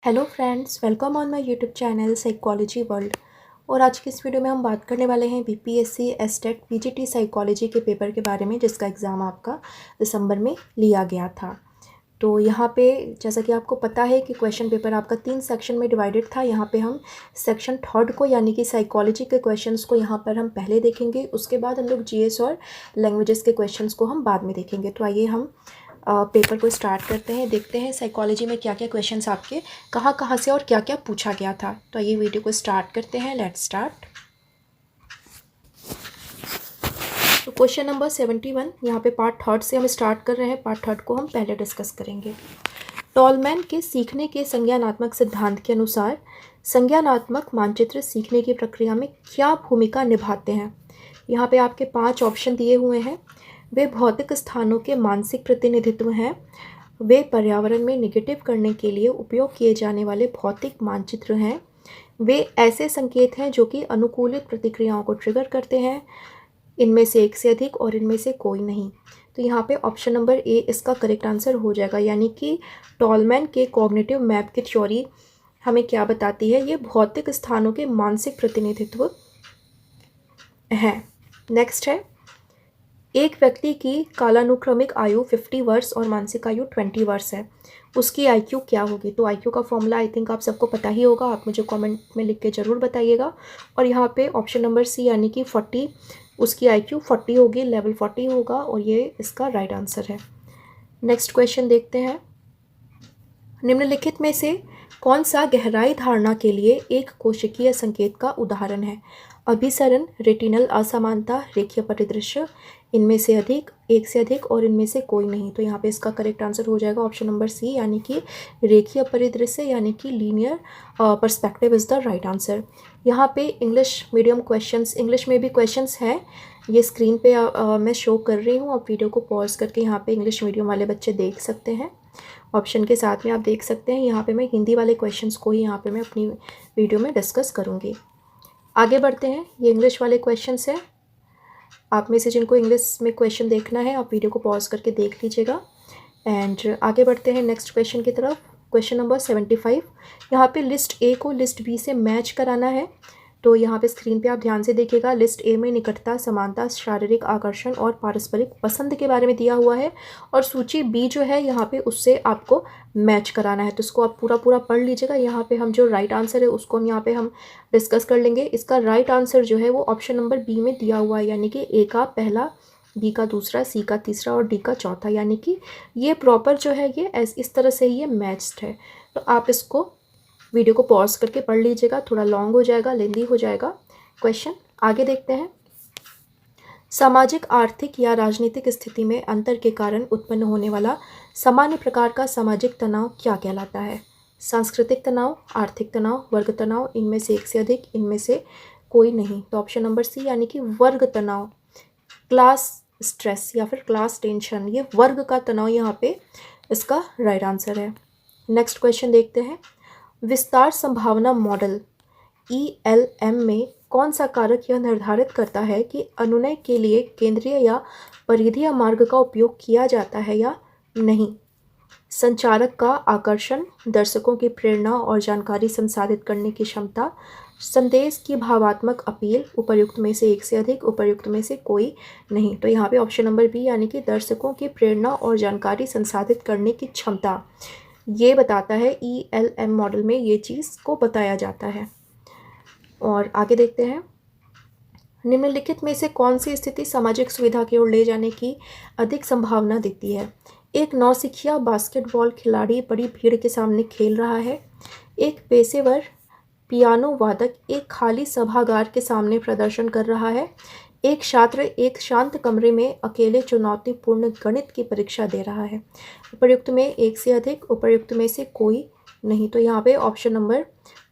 Hello friends, welcome on my YouTube channel psychology world. और आज की इस वीडियो में हम बात करने वाले हैं बीपीएससी एसटेट पीजीटी साइकोलॉजी के पेपर के बारे में, जिसका एग्ज़ाम आपका दिसंबर में लिया गया था। तो यहाँ पे जैसा कि आपको पता है कि क्वेश्चन पेपर आपका 3 सेक्शन में डिवाइडेड था। यहाँ पे हम सेक्शन 3 को यानी कि साइकोलॉजी के क्वेश्चंस को यहाँ पर हम पहले देखेंगे, उसके बाद हम लोग जीएस और लैंग्वेजेस के क्वेश्चंस को हम बाद में देखेंगे। तो आइए हम पेपर को स्टार्ट करते हैं, देखते हैं साइकोलॉजी में क्या क्या क्वेश्चंस आपके कहाँ से और क्या क्या पूछा गया था। तो आइए वीडियो को स्टार्ट करते हैं। Let's start. तो क्वेश्चन नंबर 71 यहाँ पे पार्ट 3 से हम स्टार्ट कर रहे हैं। पार्ट 3 को हम पहले डिस्कस करेंगे। टॉलमैन के सीखने के संज्ञानात्मक सिद्धांत के अनुसार संज्ञानात्मक मानचित्र सीखने की प्रक्रिया में क्या भूमिका निभाते हैं। यहाँ पे आपके 5 ऑप्शन दिए हुए हैं। वे भौतिक स्थानों के मानसिक प्रतिनिधित्व हैं। वे पर्यावरण में निगेटिव करने के लिए उपयोग किए जाने वाले भौतिक मानचित्र हैं। वे ऐसे संकेत हैं जो कि अनुकूलित प्रतिक्रियाओं को ट्रिगर करते हैं। इनमें से एक से अधिक और इनमें से कोई नहीं। तो यहाँ पे ऑप्शन नंबर ए इसका करेक्ट आंसर हो जाएगा, यानी कि टॉलमैन के कॉग्निटिव मैप की थ्योरी हमें क्या बताती है, ये भौतिक स्थानों के मानसिक प्रतिनिधित्व हैं। नेक्स्ट है, एक व्यक्ति की कालानुक्रमिक आयु 50 वर्ष और मानसिक आयु 20 वर्ष है, उसकी आईक्यू क्या होगी। तो आईक्यू का फॉर्मूला आई थिंक आप सबको पता ही होगा, आप मुझे कमेंट में लिख के ज़रूर बताइएगा। और यहाँ पे ऑप्शन नंबर सी यानी कि 40, उसकी आईक्यू 40 होगी, लेवल 40 होगा, और ये इसका राइट आंसर है। नेक्स्ट क्वेश्चन देखते हैं। निम्नलिखित में से कौन सा गहराई धारणा के लिए एक कोशिकीय संकेत का उदाहरण है। अभिसरण, रेटिनल असमानता, रेखीय परिदृश्य, इनमें से अधिक, एक से अधिक और इनमें से कोई नहीं। तो यहाँ पे इसका करेक्ट आंसर हो जाएगा ऑप्शन नंबर सी यानी कि रेखीय परिदृश्य यानी कि linear perspective is the right answer. यहाँ पे इंग्लिश मीडियम क्वेश्चंस, इंग्लिश में भी क्वेश्चंस हैं, ये स्क्रीन पे मैं शो कर रही हूँ। आप वीडियो को पॉज करके यहाँ पे इंग्लिश मीडियम वाले बच्चे देख सकते हैं। ऑप्शन के साथ में आप देख सकते हैं। यहाँ पे मैं हिंदी वाले क्वेश्चंस को ही यहाँ पे मैं अपनी वीडियो में डिस्कस करूँगी। आगे बढ़ते हैं। ये इंग्लिश वाले क्वेश्चंस हैं। आप में से जिनको इंग्लिश में क्वेश्चन देखना है आप वीडियो को पॉज करके देख लीजिएगा। एंड आगे बढ़ते हैं नेक्स्ट क्वेश्चन की तरफ। क्वेश्चन नंबर 75, यहाँ पे लिस्ट ए को लिस्ट बी से मैच कराना है। तो यहाँ पे स्क्रीन पे आप ध्यान से देखिएगा। लिस्ट ए में निकटता, समानता, शारीरिक आकर्षण और पारस्परिक पसंद के बारे में दिया हुआ है, और सूची बी जो है यहाँ पे उससे आपको मैच कराना है। तो इसको आप पूरा पढ़ लीजिएगा। यहाँ पे हम जो राइट आंसर है उसको हम यहाँ पे हम डिस्कस कर लेंगे। इसका राइट आंसर जो है वो ऑप्शन नंबर बी में दिया हुआ है, यानी कि ए का पहला, बी का दूसरा, सी का तीसरा और डी का चौथा, यानी कि ये प्रॉपर जो है ये इस तरह से ये मैच्ड है। तो आप इसको वीडियो को पॉज करके पढ़ लीजिएगा, थोड़ा लॉन्ग हो जाएगा, लेंदी हो जाएगा क्वेश्चन। आगे देखते हैं। सामाजिक, आर्थिक या राजनीतिक स्थिति में अंतर के कारण उत्पन्न होने वाला सामान्य प्रकार का सामाजिक तनाव क्या कहलाता है। सांस्कृतिक तनाव, आर्थिक तनाव, वर्ग तनाव, इनमें से एक से अधिक, इनमें से कोई नहीं। तो ऑप्शन नंबर सी यानी कि वर्ग तनाव, क्लास स्ट्रेस या फिर क्लास टेंशन, ये वर्ग का तनाव यहाँ पे इसका राइट आंसर है। नेक्स्ट क्वेश्चन देखते हैं। विस्तार संभावना मॉडल ELM में कौन सा कारक यह निर्धारित करता है कि अनुनय के लिए केंद्रीय या परिधीय मार्ग का उपयोग किया जाता है या नहीं। संचारक का आकर्षण, दर्शकों की प्रेरणा और जानकारी संसाधित करने की क्षमता, संदेश की भावात्मक अपील, उपर्युक्त में से एक से अधिक, उपर्युक्त में से कोई नहीं। तो यहाँ पे ऑप्शन नंबर बी यानी कि दर्शकों की प्रेरणा और जानकारी संसाधित करने की क्षमता, ये बताता है ELM मॉडल में ये चीज़ को बताया जाता है। और आगे देखते हैं। निम्नलिखित में से कौन सी स्थिति सामाजिक सुविधा की ओर ले जाने की अधिक संभावना देती है। एक नौसिखिया बास्केटबॉल खिलाड़ी बड़ी भीड़ के सामने खेल रहा है। एक पेशेवर पियानो वादक एक खाली सभागार के सामने प्रदर्शन कर रहा है। एक छात्र एक शांत कमरे में अकेले चुनौतीपूर्ण गणित की परीक्षा दे रहा है। उपर्युक्त में एक से अधिक, उपर्युक्त में से कोई नहीं। तो यहाँ पे ऑप्शन नंबर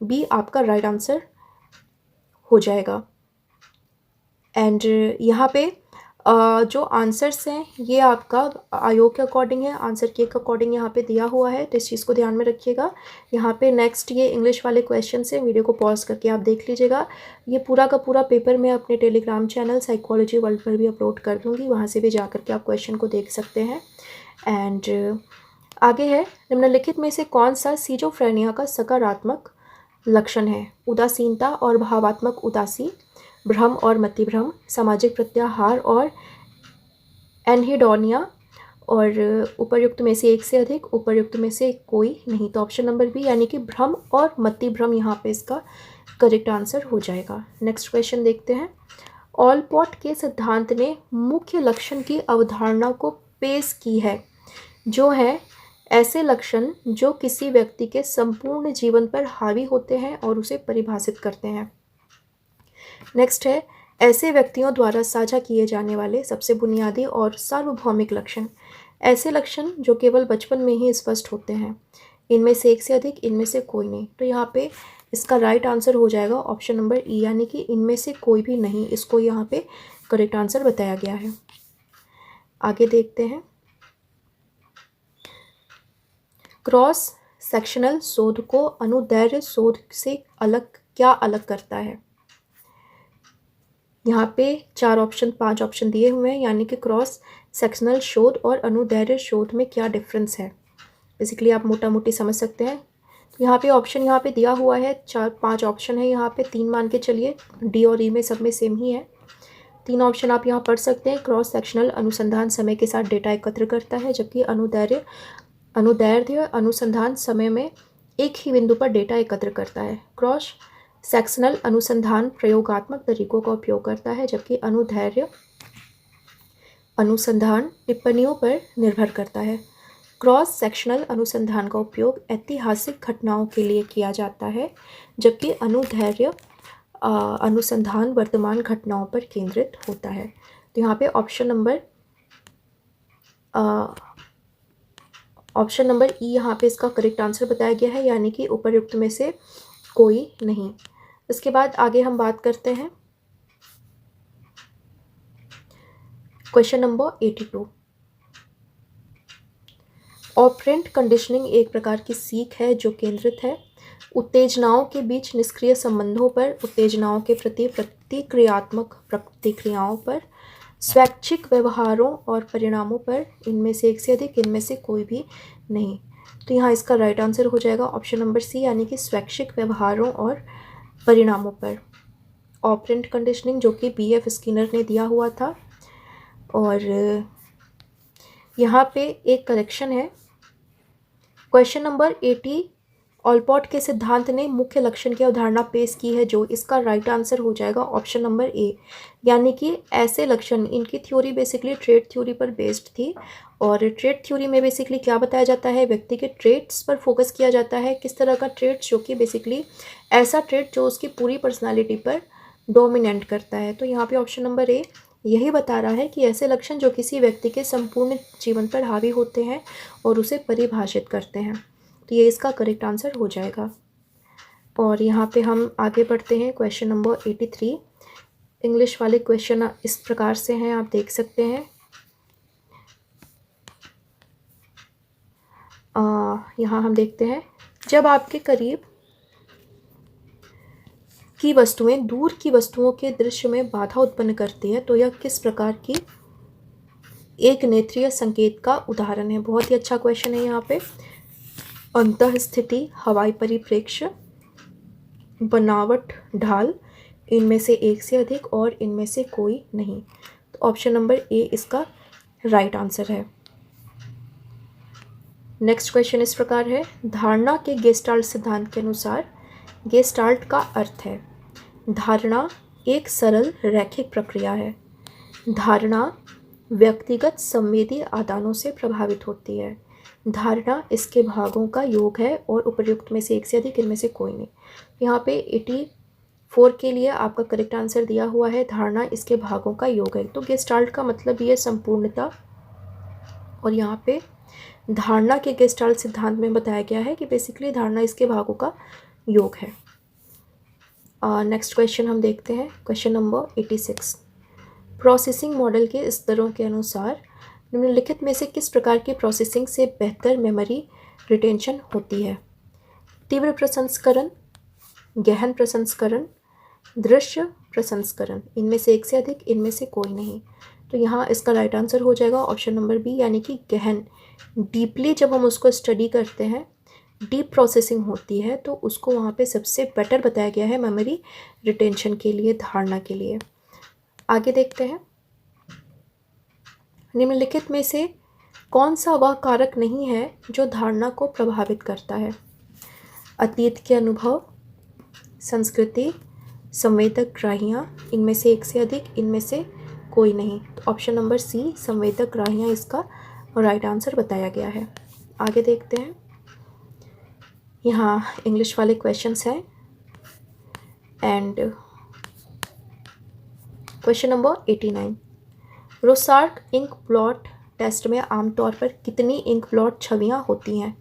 बी आपका राइट आंसर हो जाएगा। एंड यहाँ पे जो आंसर्स हैं ये आपका आयोग के अकॉर्डिंग है, आंसर के अकॉर्डिंग यहाँ पे दिया हुआ है, तो इस चीज़ को ध्यान में रखिएगा। यहाँ पे नेक्स्ट ये इंग्लिश वाले क्वेश्चन से वीडियो को पॉज करके आप देख लीजिएगा। ये पूरा का पूरा पेपर मैं अपने टेलीग्राम चैनल साइकोलॉजी वर्ल्ड पर भी अपलोड कर दूँगी, वहाँ से भी जा कर के आप क्वेश्चन को देख सकते हैं। एंड आगे है, निम्नलिखित में से कौन सा सिजोफ्रेनिया का सकारात्मक लक्षण है? उदासीनता और भावात्मक उदासी, भ्रम और मतिभ्रम, सामाजिक प्रत्याहार और एनहिडोनिया, और उपर्युक्त में से एक से अधिक, उपर्युक्त में से कोई नहीं। तो ऑप्शन नंबर बी यानी कि भ्रम और मतिभ्रम यहाँ पे इसका करेक्ट आंसर हो जाएगा। नेक्स्ट क्वेश्चन देखते हैं। ऑलपॉट के सिद्धांत ने मुख्य लक्षण की अवधारणा को पेश की है, जो है ऐसे लक्षण जो किसी व्यक्ति के संपूर्ण जीवन पर हावी होते हैं और उसे परिभाषित करते हैं। नेक्स्ट है, ऐसे व्यक्तियों द्वारा साझा किए जाने वाले सबसे बुनियादी और सार्वभौमिक लक्षण, ऐसे लक्षण जो केवल बचपन में ही स्पष्ट होते हैं, इनमें से एक से अधिक, इनमें से कोई नहीं। तो यहाँ पे इसका राइट आंसर हो जाएगा ऑप्शन नंबर ई यानी कि इनमें से कोई भी नहीं, इसको यहाँ पे करेक्ट आंसर बताया गया है। आगे देखते हैं। क्रॉस सेक्शनल शोध को अनुदैर्घ्य शोध से क्या अलग करता है? यहाँ पे 5 ऑप्शन दिए हुए हैं, यानी कि क्रॉस सेक्शनल शोध और अनुदैर्घ्य शोध में क्या डिफरेंस है, बेसिकली आप मोटा मोटी समझ सकते हैं। यहाँ पे ऑप्शन यहाँ पे दिया हुआ है, 5 ऑप्शन है यहाँ पे, 3 मान के चलिए, डी और ई में सब में सेम ही है। 3 ऑप्शन आप यहाँ पढ़ सकते हैं। क्रॉस सेक्शनल अनुसंधान समय के साथ डेटा एकत्र करता है, जबकि अनुदैर्घ्य अनुसंधान समय में एक ही बिंदु पर डेटा एकत्र करता है। क्रॉस सेक्शनल अनुसंधान प्रयोगात्मक तरीकों का उपयोग करता है, जबकि अनुदैर्घ्य अनुसंधान टिप्पणियों पर निर्भर करता है। क्रॉस सेक्शनल अनुसंधान का उपयोग ऐतिहासिक घटनाओं के लिए किया जाता है, जबकि अनुदैर्घ्य अनुसंधान वर्तमान घटनाओं पर केंद्रित होता है। तो यहाँ पे ऑप्शन नंबर ई यहाँ पे इसका करेक्ट आंसर बताया गया है, यानी कि उपर्युक्त में से कोई नहीं। इसके बाद आगे हम बात करते हैं क्वेश्चन नंबर 82। ऑपरेंट कंडीशनिंग एक प्रकार की सीख है जो केंद्रित है उत्तेजनाओं के बीच निष्क्रिय संबंधों पर, उत्तेजनाओं के प्रति प्रतिक्रियात्मक प्रतिक्रियाओं पर, स्वैच्छिक व्यवहारों और परिणामों पर, इनमें से एक से अधिक, इनमें से कोई भी नहीं। तो यहाँ इसका राइट आंसर हो जाएगा ऑप्शन नंबर सी यानी कि स्वैच्छिक व्यवहारों और परिणामों पर। ऑपरेंट कंडीशनिंग जो कि BF स्किनर ने दिया हुआ था। और यहाँ पे एक करेक्शन है, क्वेश्चन नंबर 80। ऑलपॉट के सिद्धांत ने मुख्य लक्षण की अवधारणा पेश की है, जो इसका राइट आंसर हो जाएगा ऑप्शन नंबर ए, यानी कि ऐसे लक्षण, इनकी थ्योरी बेसिकली ट्रेट थ्योरी पर बेस्ड थी। और ट्रेट थ्योरी में बेसिकली क्या बताया जाता है, व्यक्ति के ट्रेट्स पर फोकस किया जाता है, किस तरह का ट्रेट्स, जो कि बेसिकली ऐसा ट्रेट जो उसकी पूरी पर्सनालिटी पर डोमिनेट करता है। तो यहाँ पे ऑप्शन नंबर ए यही बता रहा है कि ऐसे लक्षण जो किसी व्यक्ति के संपूर्ण जीवन पर हावी होते हैं और उसे परिभाषित करते हैं। तो ये इसका करेक्ट आंसर हो जाएगा। और यहाँ पे हम आगे बढ़ते हैं क्वेश्चन नंबर 83। इंग्लिश वाले क्वेश्चन इस प्रकार से हैं, आप देख सकते हैं। यहाँ हम देखते हैं, जब आपके करीब की वस्तुएं दूर की वस्तुओं के दृश्य में बाधा उत्पन्न करती है, तो यह किस प्रकार की एक नेत्रीय संकेत का उदाहरण है? बहुत ही अच्छा क्वेश्चन है। यहाँ पे अंतःस्थिति, हवाई परिप्रेक्ष्य, बनावट, ढाल, इनमें से एक से अधिक और इनमें से कोई नहीं। तो ऑप्शन नंबर ए इसका राइट आंसर है। नेक्स्ट क्वेश्चन इस प्रकार है, धारणा के गेस्टाल्ट सिद्धांत के अनुसार गेस्टाल्ट का अर्थ है, धारणा एक सरल रैखिक प्रक्रिया है, धारणा व्यक्तिगत संवेदी आदानों से प्रभावित होती है, धारणा इसके भागों का योग है और उपर्युक्त में से एक से अधिक, इनमें से कोई नहीं। यहाँ पे 84 के लिए आपका करेक्ट आंसर दिया हुआ है, धारणा इसके भागों का योग है। तो गेस्टाल्ट का मतलब ये संपूर्णता, और यहाँ पे धारणा के गेस्टाल्ट सिद्धांत में बताया गया है कि बेसिकली धारणा इसके भागों का योग है। नेक्स्ट क्वेश्चन हम देखते हैं, क्वेश्चन नंबर 86। प्रोसेसिंग मॉडल के स्तरों के अनुसार निम्नलिखित में से किस प्रकार की प्रोसेसिंग से बेहतर मेमोरी रिटेंशन होती है? तीव्र प्रसंस्करण, गहन प्रसंस्करण, दृश्य प्रसंस्करण, इनमें से एक से अधिक, इनमें से कोई नहीं। तो यहाँ इसका राइट आंसर हो जाएगा ऑप्शन नंबर बी यानी कि गहन डीपली जब हम उसको स्टडी करते हैं, डीप प्रोसेसिंग होती है, तो उसको वहाँ पे सबसे बेटर बताया गया है मेमोरी रिटेंशन के लिए, धारणा के लिए। आगे देखते हैं, निम्नलिखित में से कौन सा वह कारक नहीं है जो धारणा को प्रभावित करता है? अतीत के अनुभव, संस्कृति, संवेदक ग्राहियाँ, इनमें से एक से अधिक, इनमें से कोई नहीं। तो ऑप्शन नंबर सी, संवेदक ग्राहियाँ, इसका राइट आंसर बताया गया है। आगे देखते हैं, यहाँ इंग्लिश वाले क्वेश्चंस हैं and question number 89, Rorschach ink blot test में आमतौर पर कितनी इंक ब्लॉट छवियाँ होती हैं?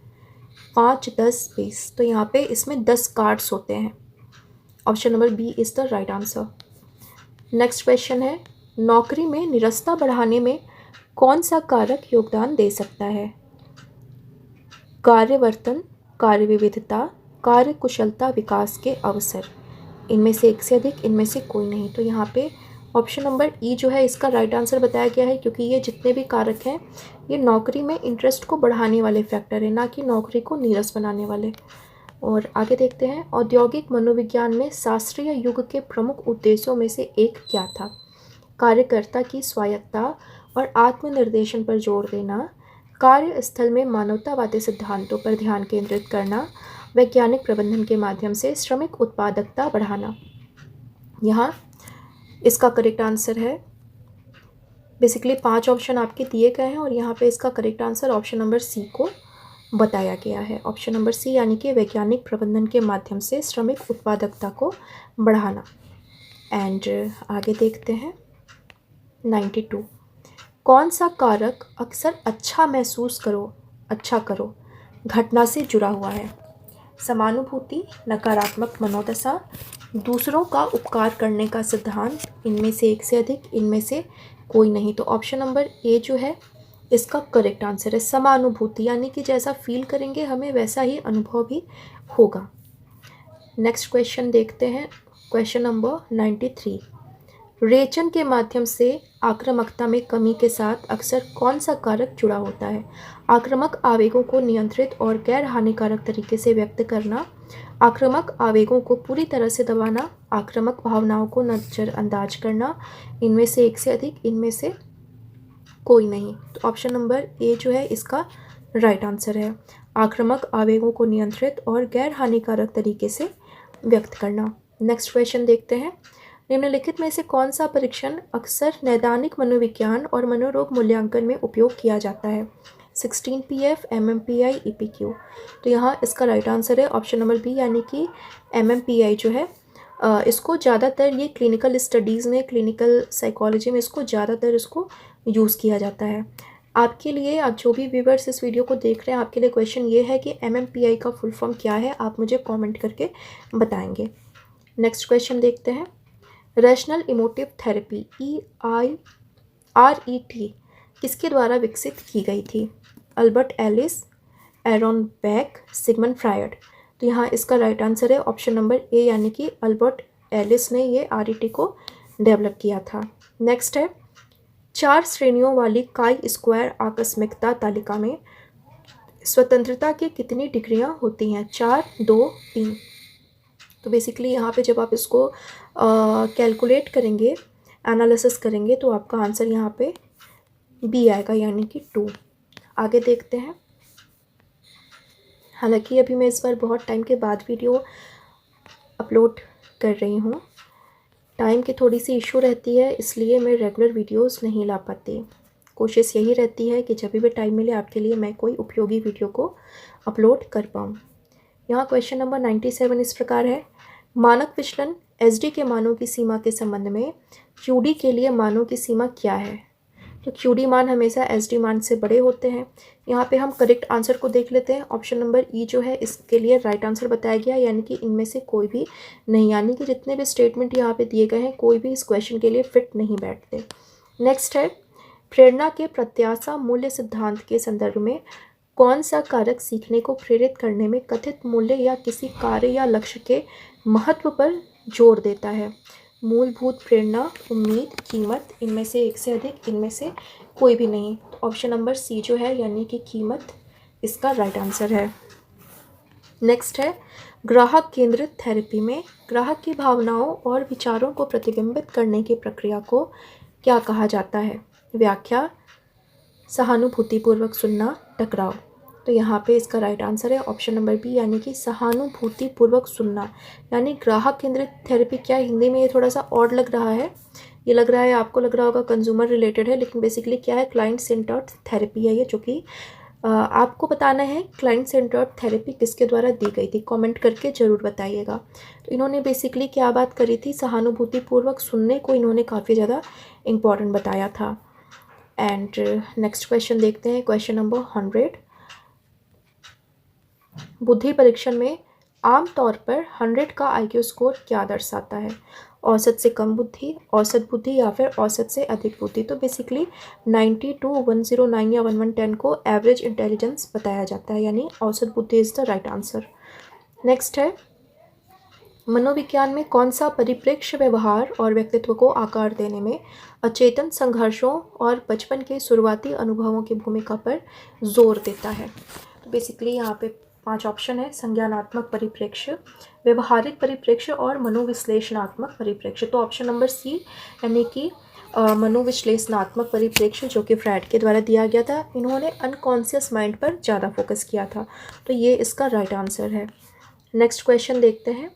5, 10, 20। तो यहाँ पे इसमें 10 कार्ड्स होते हैं। Option number B is the right answer. Next question है, नौकरी में निरस्ता बढ़ाने में कौन सा कारक योगदान दे सकता है? कार्यवर्तन, कार्य विविधता, कार्य कुशलता, विकास के अवसर, इनमें से एक से अधिक, इनमें से कोई नहीं। तो यहाँ पे ऑप्शन नंबर ई जो है इसका राइट आंसर बताया गया है, क्योंकि ये जितने भी कारक हैं ये नौकरी में इंटरेस्ट को बढ़ाने वाले फैक्टर हैं, ना कि नौकरी को नीरस बनाने वाले। और आगे देखते हैं, औद्योगिक मनोविज्ञान में शास्त्रीय युग के प्रमुख उद्देश्यों में से एक क्या था? कार्यकर्ता की स्वायत्तता और आत्मनिर्देशन पर जोर देना, कार्यस्थल में मानवतावादी सिद्धांतों पर ध्यान केंद्रित करना, वैज्ञानिक प्रबंधन के माध्यम से श्रमिक उत्पादकता बढ़ाना। यहाँ इसका करेक्ट आंसर है, बेसिकली 5 ऑप्शन आपके दिए गए हैं और यहाँ पे इसका correct answer option number C को बताया गया है। ऑप्शन नंबर सी यानी कि वैज्ञानिक प्रबंधन के माध्यम से श्रमिक उत्पादकता को बढ़ाना। एंड आगे देखते हैं, 92, कौन सा कारक अक्सर अच्छा करो घटना से जुड़ा हुआ है? समानुभूति, नकारात्मक मनोदशा, दूसरों का उपकार करने का सिद्धांत, इनमें से एक से अधिक, इनमें से कोई नहीं। तो ऑप्शन नंबर ए जो है इसका करेक्ट आंसर है, समानुभूति, यानी कि जैसा फील करेंगे हमें वैसा ही अनुभव भी होगा। नेक्स्ट क्वेश्चन देखते हैं, क्वेश्चन नंबर 93, रेचन के माध्यम से आक्रामकता में कमी के साथ अक्सर कौन सा कारक जुड़ा होता है? आक्रामक आवेगों को नियंत्रित और गैर हानिकारक तरीके से व्यक्त करना, आक्रामक आवेगों को पूरी तरह से दबाना, आक्रामक भावनाओं को नज़रअंदाज करना, इनमें से एक से अधिक, इनमें से कोई नहीं। तो ऑप्शन नंबर ए जो है इसका राइट आंसर है, आक्रामक आवेगों को नियंत्रित और गैर हानिकारक तरीके से व्यक्त करना। नेक्स्ट क्वेश्चन देखते हैं, निम्नलिखित में से कौन सा परीक्षण अक्सर नैदानिक मनोविज्ञान और मनोरोग मूल्यांकन में उपयोग किया जाता है? 16PF, MMPI, EPQ। तो यहाँ इसका राइट आंसर है ऑप्शन नंबर बी, यानी कि MMPI जो है इसको ज़्यादातर ये क्लिनिकल स्टडीज़ में, क्लिनिकल साइकोलॉजी में इसको ज़्यादातर इसको यूज़ किया जाता है। आपके लिए, आप जो भी व्यूअर्स इस वीडियो को देख रहे हैं, आपके लिए क्वेश्चन ये है कि MMPI का फुल फॉर्म क्या है? आप मुझे कॉमेंट करके बताएंगे। नेक्स्ट क्वेश्चन देखते हैं, रैशनल इमोटिव थेरेपी RET किसके द्वारा विकसित की गई थी? Albert Ellis, Aaron Beck, Sigmund Freud. तो यहाँ इसका राइट आंसर है ऑप्शन नंबर ए, यानी कि अल्बर्ट एलिस ने ये RET को डेवलप किया था। नेक्स्ट है, 4 श्रेणियों वाली काई स्क्वायर आकस्मिकता तालिका में स्वतंत्रता की कितनी डिग्रियाँ होती हैं? 4, 2, 3। तो बेसिकली यहाँ पे जब आप इसको कैलकुलेट करेंगे, एनालिसिस करेंगे, तो आपका आंसर यहाँ पे बी आएगा, यानी कि 2। आगे देखते हैं, हालांकि अभी मैं इस बार बहुत टाइम के बाद वीडियो अपलोड कर रही हूँ, टाइम की थोड़ी सी इशू रहती है, इसलिए मैं रेगुलर वीडियोस नहीं ला पाती। कोशिश यही रहती है कि जब भी टाइम मिले आपके लिए मैं कोई उपयोगी वीडियो को अपलोड कर पाऊँ। यहाँ क्वेश्चन नंबर 97 इस प्रकार है, मानक विचलन SD के मानों की सीमा के संबंध में QD के लिए मानों की सीमा क्या है? तो QD मान हमेशा SD मान से बड़े होते हैं। यहाँ पे हम करेक्ट आंसर को देख लेते हैं, ऑप्शन नंबर ई जो है इसके लिए राइट आंसर बताया गया, यानी कि इनमें से कोई भी नहीं, यानी कि जितने भी स्टेटमेंट यहाँ पे दिए गए हैं कोई भी इस क्वेश्चन के लिए फिट नहीं बैठते। नेक्स्ट है, प्रेरणा के प्रत्याशा मूल्य सिद्धांत के संदर्भ में कौन सा कारक सीखने को प्रेरित करने में कथित मूल्य या किसी कार्य या लक्ष्य के महत्व पर जोर देता है? मूलभूत प्रेरणा, उम्मीद, कीमत, इनमें से एक से अधिक, इनमें से कोई भी नहीं। तो ऑप्शन नंबर सी जो है यानी कि कीमत इसका राइट आंसर है। नेक्स्ट है ग्राहक केंद्रित थेरेपी में ग्राहक की भावनाओं और विचारों को प्रतिबिंबित करने की प्रक्रिया को क्या कहा जाता है? व्याख्या, सहानुभूतिपूर्वक सुनना, टकराव। तो यहाँ पे इसका राइट आंसर है ऑप्शन नंबर बी यानी कि सहानुभूतिपूर्वक सुनना। यानी ग्राहक केंद्रित थेरेपी क्या है, हिंदी में ये थोड़ा सा ऑड लग रहा है, ये लग रहा है आपको लग रहा होगा कंज्यूमर रिलेटेड है, लेकिन बेसिकली क्या है, क्लाइंट सेंटर्ड थेरेपी है ये, जो कि आपको बताना है क्लाइंट सेंटर्ड थेरेपी किसके द्वारा दी गई थी, कमेंट करके ज़रूर बताइएगा। तो इन्होंने बेसिकली क्या बात करी थी, सहानुभूतिपूर्वक सुनने को इन्होंने काफ़ी ज़्यादा इम्पॉर्टेंट बताया था। एंड नेक्स्ट क्वेश्चन देखते हैं, क्वेश्चन नंबर 100। बुद्धि परीक्षण में आमतौर पर 100 का IQ स्कोर क्या दर्शाता है? औसत से कम बुद्धि, औसत बुद्धि या फिर औसत से अधिक बुद्धि। तो बेसिकली 90 to 109 या 1110 को एवरेज इंटेलिजेंस बताया जाता है, यानी औसत बुद्धि is the right answer. Next है मनोविज्ञान में कौन सा परिप्रेक्ष्य व्यवहार और व्यक्तित्व को आकार देने में अचेतन संघर्षों और बचपन के शुरुआती अनुभवों की भूमिका पर जोर देता है? तो बेसिकली यहाँ पे 5 ऑप्शन है, संज्ञानात्मक परिप्रेक्ष्य, व्यवहारिक परिप्रेक्ष्य और मनोविश्लेषणात्मक परिप्रेक्ष्य। तो ऑप्शन नंबर सी यानी कि मनोविश्लेषणात्मक परिप्रेक्ष्य जो कि फ्रायड के द्वारा दिया गया था, इन्होंने अनकॉन्शियस माइंड पर ज़्यादा फोकस किया था, तो ये इसका राइट आंसर है। नेक्स्ट क्वेश्चन देखते हैं,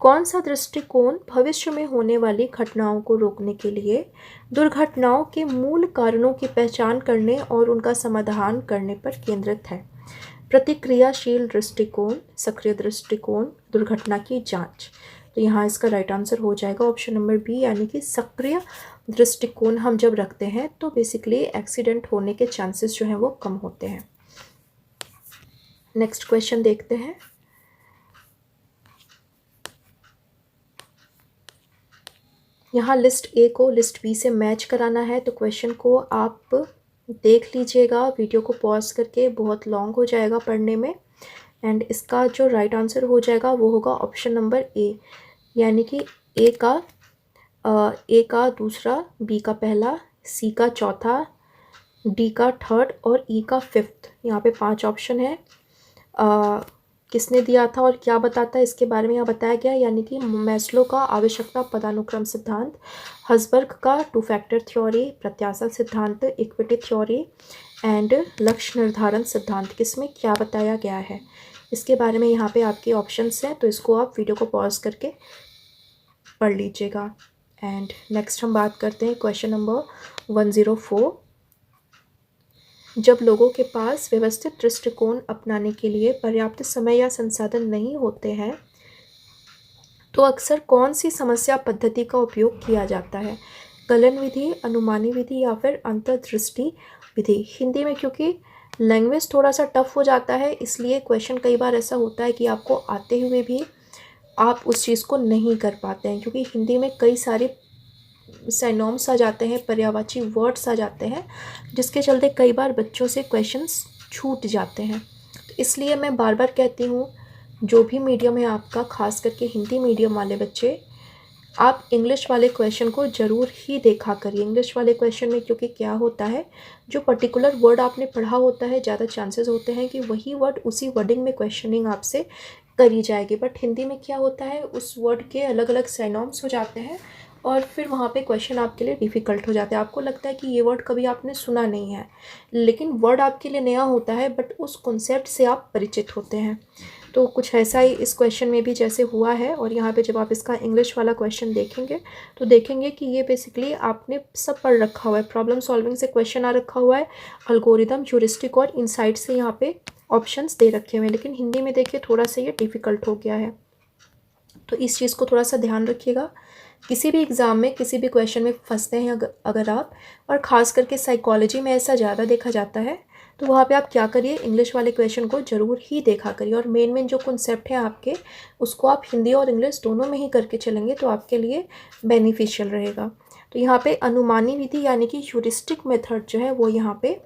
कौन सा दृष्टिकोण भविष्य में होने वाली घटनाओं को रोकने के लिए दुर्घटनाओं के मूल कारणों की पहचान करने और उनका समाधान करने पर केंद्रित है? प्रतिक्रियाशील दृष्टिकोण, सक्रिय दृष्टिकोण, दुर्घटना की जांच। तो यहाँ इसका राइट आंसर हो जाएगा ऑप्शन नंबर बी यानी कि सक्रिय दृष्टिकोण हम जब रखते हैं तो बेसिकली एक्सीडेंट होने के चांसेस जो हैं वो कम होते हैं। नेक्स्ट क्वेश्चन देखते हैं, यहाँ लिस्ट ए को लिस्ट बी से मैच कराना है, तो क्वेश्चन को आप देख लीजिएगा वीडियो को पॉज करके, बहुत लॉन्ग हो जाएगा पढ़ने में। एंड इसका जो राइट आंसर हो जाएगा वो होगा ऑप्शन नंबर ए, यानी कि ए का दूसरा, बी का पहला, सी का चौथा, डी का थर्ड और ई का फिफ्थ। यहाँ पे 5 ऑप्शन है, किसने दिया था और क्या बताता है इसके बारे में यहाँ बताया गया है, यानी कि मैस्लो का आवश्यकता पदानुक्रम सिद्धांत, हसबर्ग का 2 फैक्टर थ्योरी, प्रत्याशा सिद्धांत, इक्विटी थ्योरी एंड लक्ष्य निर्धारण सिद्धांत, किसमें क्या बताया गया है इसके बारे में यहाँ पे आपके ऑप्शंस हैं, तो इसको आप वीडियो को पॉज करके पढ़ लीजिएगा। एंड नेक्स्ट हम बात करते हैं क्वेश्चन नंबर 104। जब लोगों के पास व्यवस्थित दृष्टिकोण अपनाने के लिए पर्याप्त समय या संसाधन नहीं होते हैं तो अक्सर कौन सी समस्या पद्धति का उपयोग किया जाता है? कलन विधि, अनुमानी विधि या फिर अंतर्दृष्टि विधि। हिंदी में क्योंकि लैंग्वेज थोड़ा सा टफ हो जाता है, इसलिए क्वेश्चन कई बार ऐसा होता है कि आपको आते हुए भी आप उस चीज़ को नहीं कर पाते हैं, क्योंकि हिंदी में कई सारे साइनोम्स आ जाते हैं, पर्यायवाची वर्ड्स आ जाते हैं, जिसके चलते कई बार बच्चों से क्वेश्चंस छूट जाते हैं। तो इसलिए मैं बार बार कहती हूँ, जो भी मीडियम है आपका, खास करके हिंदी मीडियम वाले बच्चे, आप इंग्लिश वाले क्वेश्चन को ज़रूर ही देखा करिए। इंग्लिश वाले क्वेश्चन में क्योंकि क्या होता है, जो पर्टिकुलर वर्ड आपने पढ़ा होता है, ज़्यादा चांसेस होते हैं कि वही वर्ड उसी वर्डिंग में क्वेश्चनिंग आपसे करी जाएगी। बट हिंदी में क्या होता है, उस वर्ड के अलग अलग साइनोम्स हो जाते हैं और फिर वहाँ पे क्वेश्चन आपके लिए डिफ़िकल्ट हो जाता है। आपको लगता है कि ये वर्ड कभी आपने सुना नहीं है, लेकिन वर्ड आपके लिए नया होता है, बट उस कॉन्सेप्ट से आप परिचित होते हैं। तो कुछ ऐसा ही इस क्वेश्चन में भी जैसे हुआ है, और यहाँ पे जब आप इसका इंग्लिश वाला क्वेश्चन देखेंगे तो देखेंगे कि ये बेसिकली आपने सब पढ़ रखा हुआ है, प्रॉब्लम सॉल्विंग से क्वेश्चन आ रखा हुआ है, अल्गोरिदम, ह्यूरिस्टिक और इनसाइट से यहाँ पे ऑप्शंस दे रखे हुए हैं, लेकिन हिंदी में देखिए थोड़ा सा ये डिफ़िकल्ट हो गया है। तो इस चीज़ को थोड़ा सा ध्यान रखिएगा। किसी भी एग्ज़ाम में किसी भी क्वेश्चन में फंसते हैं अगर आप, और ख़ास करके साइकोलॉजी में ऐसा ज़्यादा देखा जाता है, तो वहाँ पे आप क्या करिए, इंग्लिश वाले क्वेश्चन को ज़रूर ही देखा करिए, और मेन जो कॉन्सेप्ट है आपके, उसको आप हिंदी और इंग्लिश दोनों में ही करके चलेंगे तो आपके लिए बेनिफिशियल रहेगा। तो यहाँ पे अनुमानी विधि यानी कि ह्यूरिस्टिक मेथड जो है वो यहाँ पे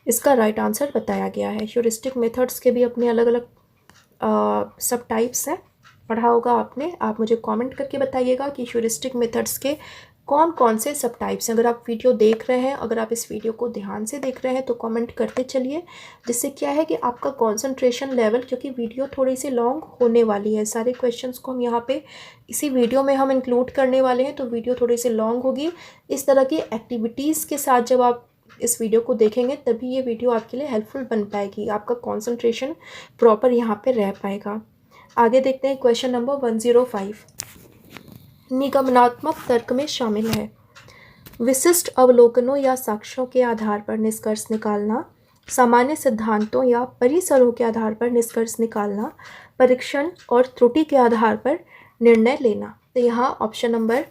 इसका राइट आंसर बताया गया है। ह्यूरिस्टिक मेथड्स के भी अपने अलग अलग सब टाइप्स हैं, पढ़ा होगा आपने। आप मुझे कमेंट करके बताइएगा कि ह्यूरिस्टिक मेथड्स के कौन कौन से सब टाइप्स हैं। अगर आप वीडियो देख रहे हैं, अगर आप इस वीडियो को ध्यान से देख रहे हैं तो कमेंट करते चलिए, जिससे क्या है कि आपका कंसंट्रेशन लेवल, क्योंकि वीडियो थोड़ी सी लॉन्ग होने वाली है, सारे क्वेश्चंस को हम यहाँ पे इसी वीडियो में हम इंक्लूड करने वाले हैं, तो वीडियो थोड़ी सी लॉन्ग होगी। इस तरह की एक्टिविटीज़ के साथ जब आप इस वीडियो को देखेंगे तभी ये वीडियो आपके लिए हेल्पफुल बन पाएगी, आपका कॉन्सेंट्रेशन प्रॉपर यहाँ पर रह पाएगा। आगे देखते हैं क्वेश्चन नंबर 105 निगमनात्मक तर्क में शामिल है। विशिष्ट अवलोकनों या साक्ष्यों के आधार पर निष्कर्ष निकालना, सामान्य सिद्धांतों या परिसरों के आधार पर निष्कर्ष निकालना, परीक्षण और त्रुटि के आधार पर निर्णय लेना। तो यहाँ ऑप्शन नंबर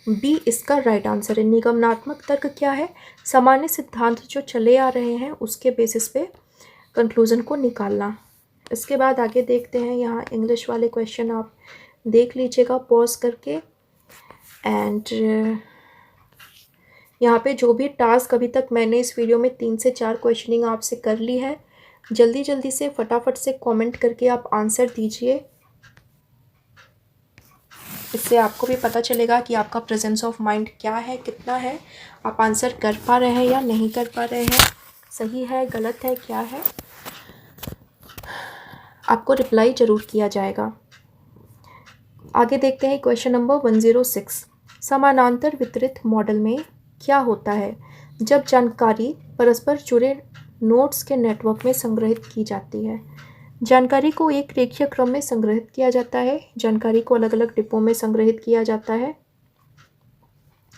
बी इसका राइट आंसर है। निगमनात्मक तर्क क्या है? सामान्य सिद्धांत जो चले आ रहे हैं उसके बेसिस पे कंक्लूजन को निकालना। इसके बाद आगे देखते हैं, यहाँ इंग्लिश वाले क्वेश्चन आप देख लीजिएगा पॉज करके। एंड यहाँ पे जो भी टास्क अभी तक मैंने इस वीडियो में 3 से 4 क्वेश्चनिंग आपसे कर ली है, जल्दी जल्दी से फटाफट से कमेंट करके आप आंसर दीजिए। इससे आपको भी पता चलेगा कि आपका प्रेजेंस ऑफ माइंड क्या है, कितना है, आप आंसर कर पा रहे हैं या नहीं कर पा रहे हैं, सही है गलत है क्या है, आपको रिप्लाई ज़रूर किया जाएगा। आगे देखते हैं क्वेश्चन नंबर 106 समानांतर वितरित मॉडल में क्या होता है जब जानकारी परस्पर जुड़े नोड्स के नेटवर्क में संग्रहित की जाती है। जानकारी को एक रेखीय क्रम में संग्रहित किया जाता है, जानकारी को अलग अलग डिब्बों में संग्रहित किया जाता है,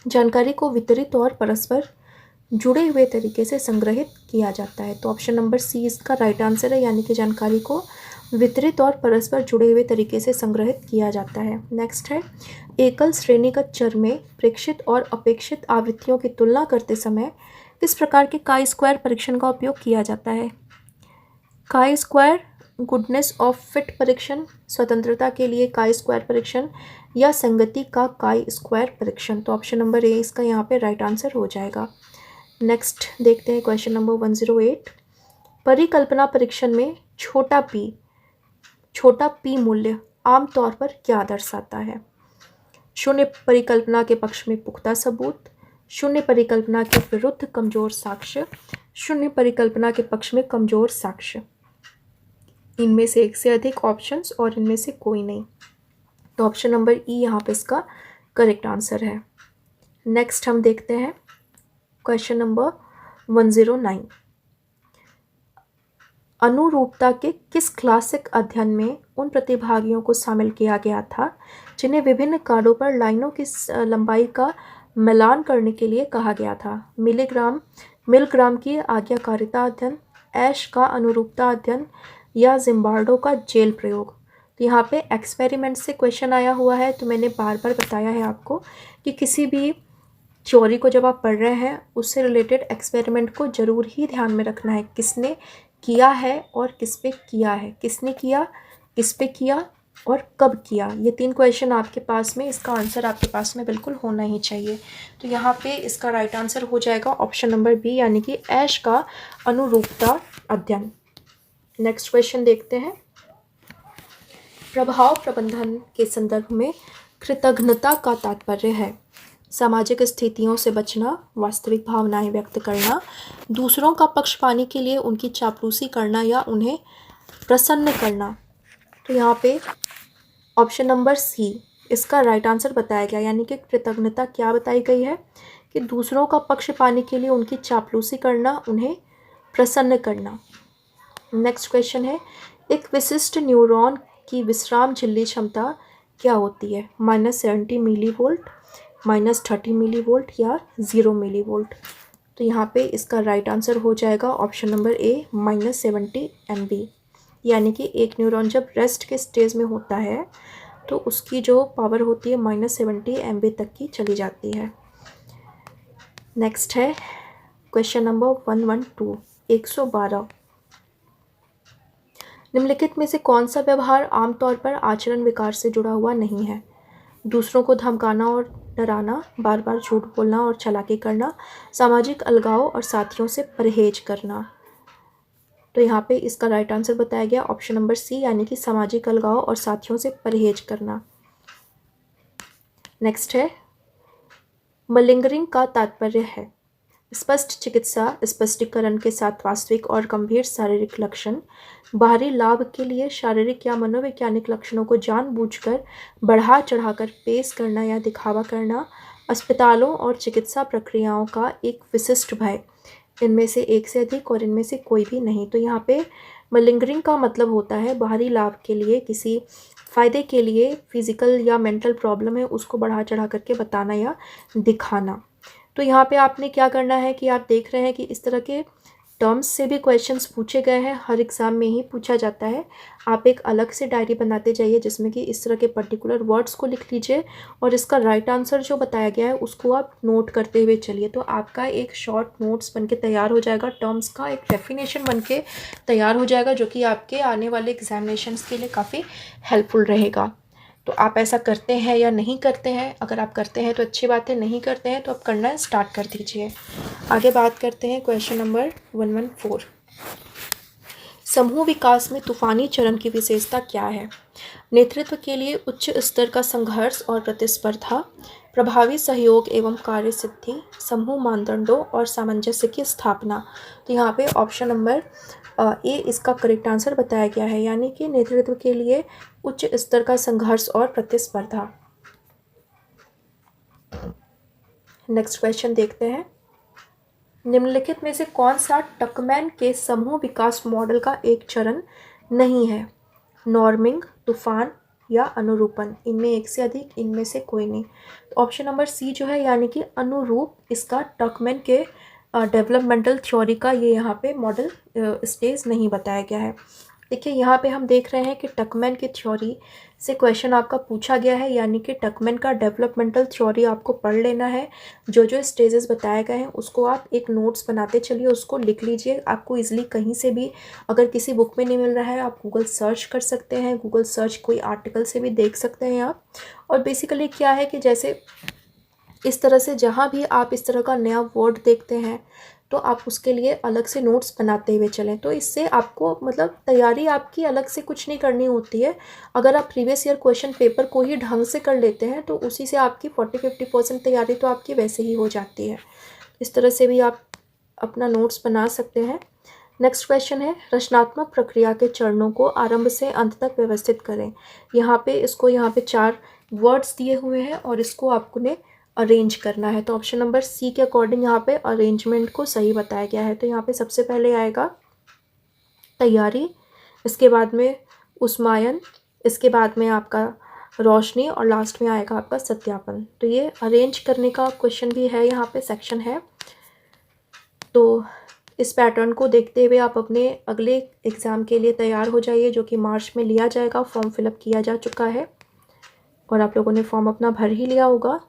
जानकारी को वितरित और परस्पर जुड़े हुए तरीके से संग्रहित किया जाता है। तो ऑप्शन नंबर सी इसका राइट आंसर है, यानी कि जानकारी को वितरित और परस्पर जुड़े हुए तरीके से संग्रहित किया जाता है। नेक्स्ट है, एकल श्रेणीगत चर में प्रेक्षित और अपेक्षित आवृत्तियों की तुलना करते समय किस प्रकार के काई स्क्वायर परीक्षण का उपयोग किया जाता है। Chi square goodness of fit परीक्षण, स्वतंत्रता के लिए काई स्क्वायर परीक्षण, या संगति का काई स्क्वायर परीक्षण। तो ऑप्शन नंबर ए इसका यहाँ पे राइट आंसर हो जाएगा। नेक्स्ट देखते हैं क्वेश्चन नंबर 108 परिकल्पना परीक्षण में छोटा पी मूल्य आमतौर पर क्या दर्शाता है। शून्य परिकल्पना के पक्ष में पुख्ता सबूत, शून्य परिकल्पना के विरुद्ध कमजोर साक्ष्य, शून्य परिकल्पना के पक्ष में कमजोर साक्ष्य। इनमें से एक से अधिक ऑप्शंस और इनमें से कोई नहीं। तो ऑप्शन नंबर ई यहाँ पे इसका करेक्ट आंसर है। नेक्स्ट हम देखते हैं क्वेश्चन नंबर 109 अनुरूपता के किस क्लासिक अध्ययन में उन प्रतिभागियों को शामिल किया गया था जिन्हें विभिन्न कार्डों पर लाइनों की लंबाई का मिलान करने के लिए कहा गया था। मिलग्राम की आज्ञाकारिता अध्ययन, ऐश का अनुरूपता अध्ययन, या जिम्बार्डो का जेल प्रयोग। तो यहाँ पे एक्सपेरिमेंट से क्वेश्चन आया हुआ है, तो मैंने बार बार बताया है आपको कि किसी भी थ्योरी को जब आप पढ़ रहे हैं उससे रिलेटेड एक्सपेरिमेंट को ज़रूर ही ध्यान में रखना है, किसने किया है और किस पे किया है, किसने किया, किस पे किया और कब किया। ये 3 क्वेश्चन आपके पास में, इसका आंसर आपके पास में बिल्कुल होना ही चाहिए। तो यहाँ पे इसका राइट आंसर हो जाएगा ऑप्शन नंबर बी, यानी कि ऐश का अनुरूपता अध्ययन। नेक्स्ट क्वेश्चन देखते हैं, प्रभाव प्रबंधन के संदर्भ में कृतज्ञता का तात्पर्य है सामाजिक स्थितियों से बचना, वास्तविक भावनाएं व्यक्त करना, दूसरों का पक्ष पाने के लिए उनकी चापलूसी करना, या उन्हें प्रसन्न करना। तो यहाँ पे ऑप्शन नंबर सी इसका राइट आंसर बताया गया, यानी कि कृतज्ञता क्या बताई गई है कि दूसरों का पक्ष पाने के लिए उनकी चापलूसी करना, उन्हें प्रसन्न करना। नेक्स्ट क्वेश्चन है, एक विशिष्ट न्यूरॉन की विश्राम झिल्ली क्षमता क्या होती है। -70 मिलीवोल्ट, -30 मिलीवोल्ट, या 0 मिलीवोल्ट। तो यहाँ पे इसका राइट आंसर हो जाएगा ऑप्शन नंबर ए -70 MB, यानी कि एक न्यूरॉन जब रेस्ट के स्टेज में होता है तो उसकी जो पावर होती है -70 MB तक की चली जाती है। नेक्स्ट है क्वेश्चन नंबर 112 112 निम्नलिखित में से कौन सा व्यवहार आमतौर पर आचरण विकार से जुड़ा हुआ नहीं है। दूसरों को धमकाना और डराना, बार बार झूठ बोलना और चालाकी करना, सामाजिक अलगाव और साथियों से परहेज करना। तो यहाँ पे इसका राइट आंसर बताया गया ऑप्शन नंबर सी, यानी कि सामाजिक अलगाव और साथियों से परहेज करना। नेक्स्ट है, मलिंगरिंग का तात्पर्य है स्पष्ट चिकित्सा स्पष्टीकरण के साथ वास्तविक और गंभीर शारीरिक लक्षण, बाहरी लाभ के लिए शारीरिक या मनोवैज्ञानिक लक्षणों को जानबूझकर बढ़ा चढ़ाकर पेश करना या दिखावा करना, अस्पतालों और चिकित्सा प्रक्रियाओं का एक विशिष्ट भय, इनमें से एक से अधिक और इनमें से कोई भी नहीं। तो यहाँ पे मलिंगरिंग का मतलब होता है बाहरी लाभ के लिए, किसी फ़ायदे के लिए फिजिकल या मेंटल प्रॉब्लम है उसको बढ़ा चढ़ा करके बताना या दिखाना। तो यहाँ पे आपने क्या करना है कि आप देख रहे हैं कि इस तरह के टर्म्स से भी क्वेश्चंस पूछे गए हैं, हर एग्ज़ाम में ही पूछा जाता है। आप एक अलग से डायरी बनाते जाइए जिसमें कि इस तरह के पर्टिकुलर वर्ड्स को लिख लीजिए और इसका राइट आंसर जो बताया गया है उसको आप नोट करते हुए चलिए। तो आपका एक शॉर्ट नोट्स बनके तैयार हो जाएगा, टर्म्स का एक डेफिनेशन बनके तैयार हो जाएगा, जो कि आपके आने वाले एग्जामिनेशंस के लिए काफ़ी हेल्पफुल रहेगा। तो आप ऐसा करते हैं या नहीं करते हैं? अगर आप करते हैं तो अच्छी बात है, नहीं करते हैं तो आप करना स्टार्ट कर दीजिए। आगे बात करते हैं क्वेश्चन नंबर 114। समूह विकास में तूफानी चरण की विशेषता क्या है? नेतृत्व के लिए उच्च स्तर का संघर्ष और प्रतिस्पर्धा, प्रभावी सहयोग एवं कार्य सिद्धि, समूह मानदंडों और सामंजस्य की स्थापना। तो यहाँ पे ऑप्शन नंबर ए इसका करेक्ट आंसर बताया गया है, यानी कि नेतृत्व के लिए उच्च स्तर का संघर्ष और प्रतिस्पर्धा। नेक्स्ट क्वेश्चन देखते हैं, निम्नलिखित में से कौन सा टकमैन के समूह विकास मॉडल का एक चरण नहीं है? नॉर्मिंग, तूफान या अनुरूपण, इनमें एक से अधिक, इनमें से कोई नहीं। ऑप्शन नंबर सी जो है यानी कि अनुरूप, इसका टकमैन के डेवलपमेंटल थ्योरी का ये यहाँ पे मॉडल स्टेज नहीं बताया गया है। देखिए यहाँ पे हम देख रहे हैं कि टकमैन की थ्योरी से क्वेश्चन आपका पूछा गया है, यानी कि टकमैन का डेवलपमेंटल थ्योरी आपको पढ़ लेना है। जो जो स्टेजेस बताए गए हैं उसको आप एक नोट्स बनाते चलिए, उसको लिख लीजिए। आपको इजीली कहीं से भी अगर किसी बुक में नहीं मिल रहा है आप गूगल सर्च कर सकते हैं, गूगल सर्च कोई आर्टिकल से भी देख सकते हैं आप। और बेसिकली क्या है कि जैसे इस तरह से जहाँ भी आप इस तरह का नया वर्ड देखते हैं तो आप उसके लिए अलग से नोट्स बनाते हुए चलें। तो इससे आपको मतलब तैयारी आपकी अलग से कुछ नहीं करनी होती है। अगर आप प्रीवियस ईयर क्वेश्चन पेपर को ही ढंग से कर लेते हैं तो उसी से आपकी 40-50% तैयारी तो आपकी वैसे ही हो जाती है। इस तरह से भी आप अपना नोट्स बना सकते हैं। नेक्स्ट क्वेश्चन है, रचनात्मक प्रक्रिया के चरणों को आरंभ से अंत तक व्यवस्थित करें। यहाँ पे 4 वर्ड्स दिए हुए हैं और इसको आपको अरेंज करना है। तो ऑप्शन नंबर सी के अकॉर्डिंग यहाँ पे अरेंजमेंट को सही बताया गया है। तो यहाँ पे सबसे पहले आएगा तैयारी, इसके बाद में उस्मायन, इसके बाद में आपका रोशनी और लास्ट में आएगा आपका सत्यापन। तो ये अरेंज करने का क्वेश्चन भी है, यहाँ पे सेक्शन है। तो इस पैटर्न को देखते हुए आप अपने अगले एग्ज़ाम के लिए तैयार हो जाइए, जो कि मार्च में लिया जाएगा। फॉर्म फिलअप किया जा चुका है और आप लोगों ने फॉर्म अपना भर ही लिया होगा।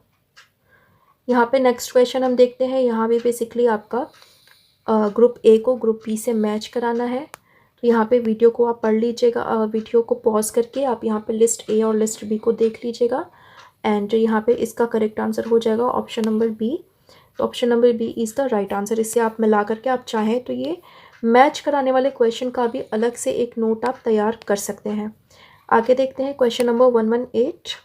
यहाँ पे नेक्स्ट क्वेश्चन हम देखते हैं। यहाँ भी बेसिकली आपका ग्रुप ए को ग्रुप बी से मैच कराना है। तो यहाँ पे वीडियो को आप पढ़ लीजिएगा, वीडियो को पॉज करके आप यहाँ पे लिस्ट ए और लिस्ट बी को देख लीजिएगा। एंड यहाँ पे इसका करेक्ट आंसर हो जाएगा ऑप्शन नंबर बी। तो option number B is the right answer. इससे आप मिला करके आप चाहें तो ये मैच कराने वाले क्वेश्चन का भी अलग से एक नोट आप तैयार कर सकते हैं। आगे देखते हैं क्वेश्चन नंबर 118।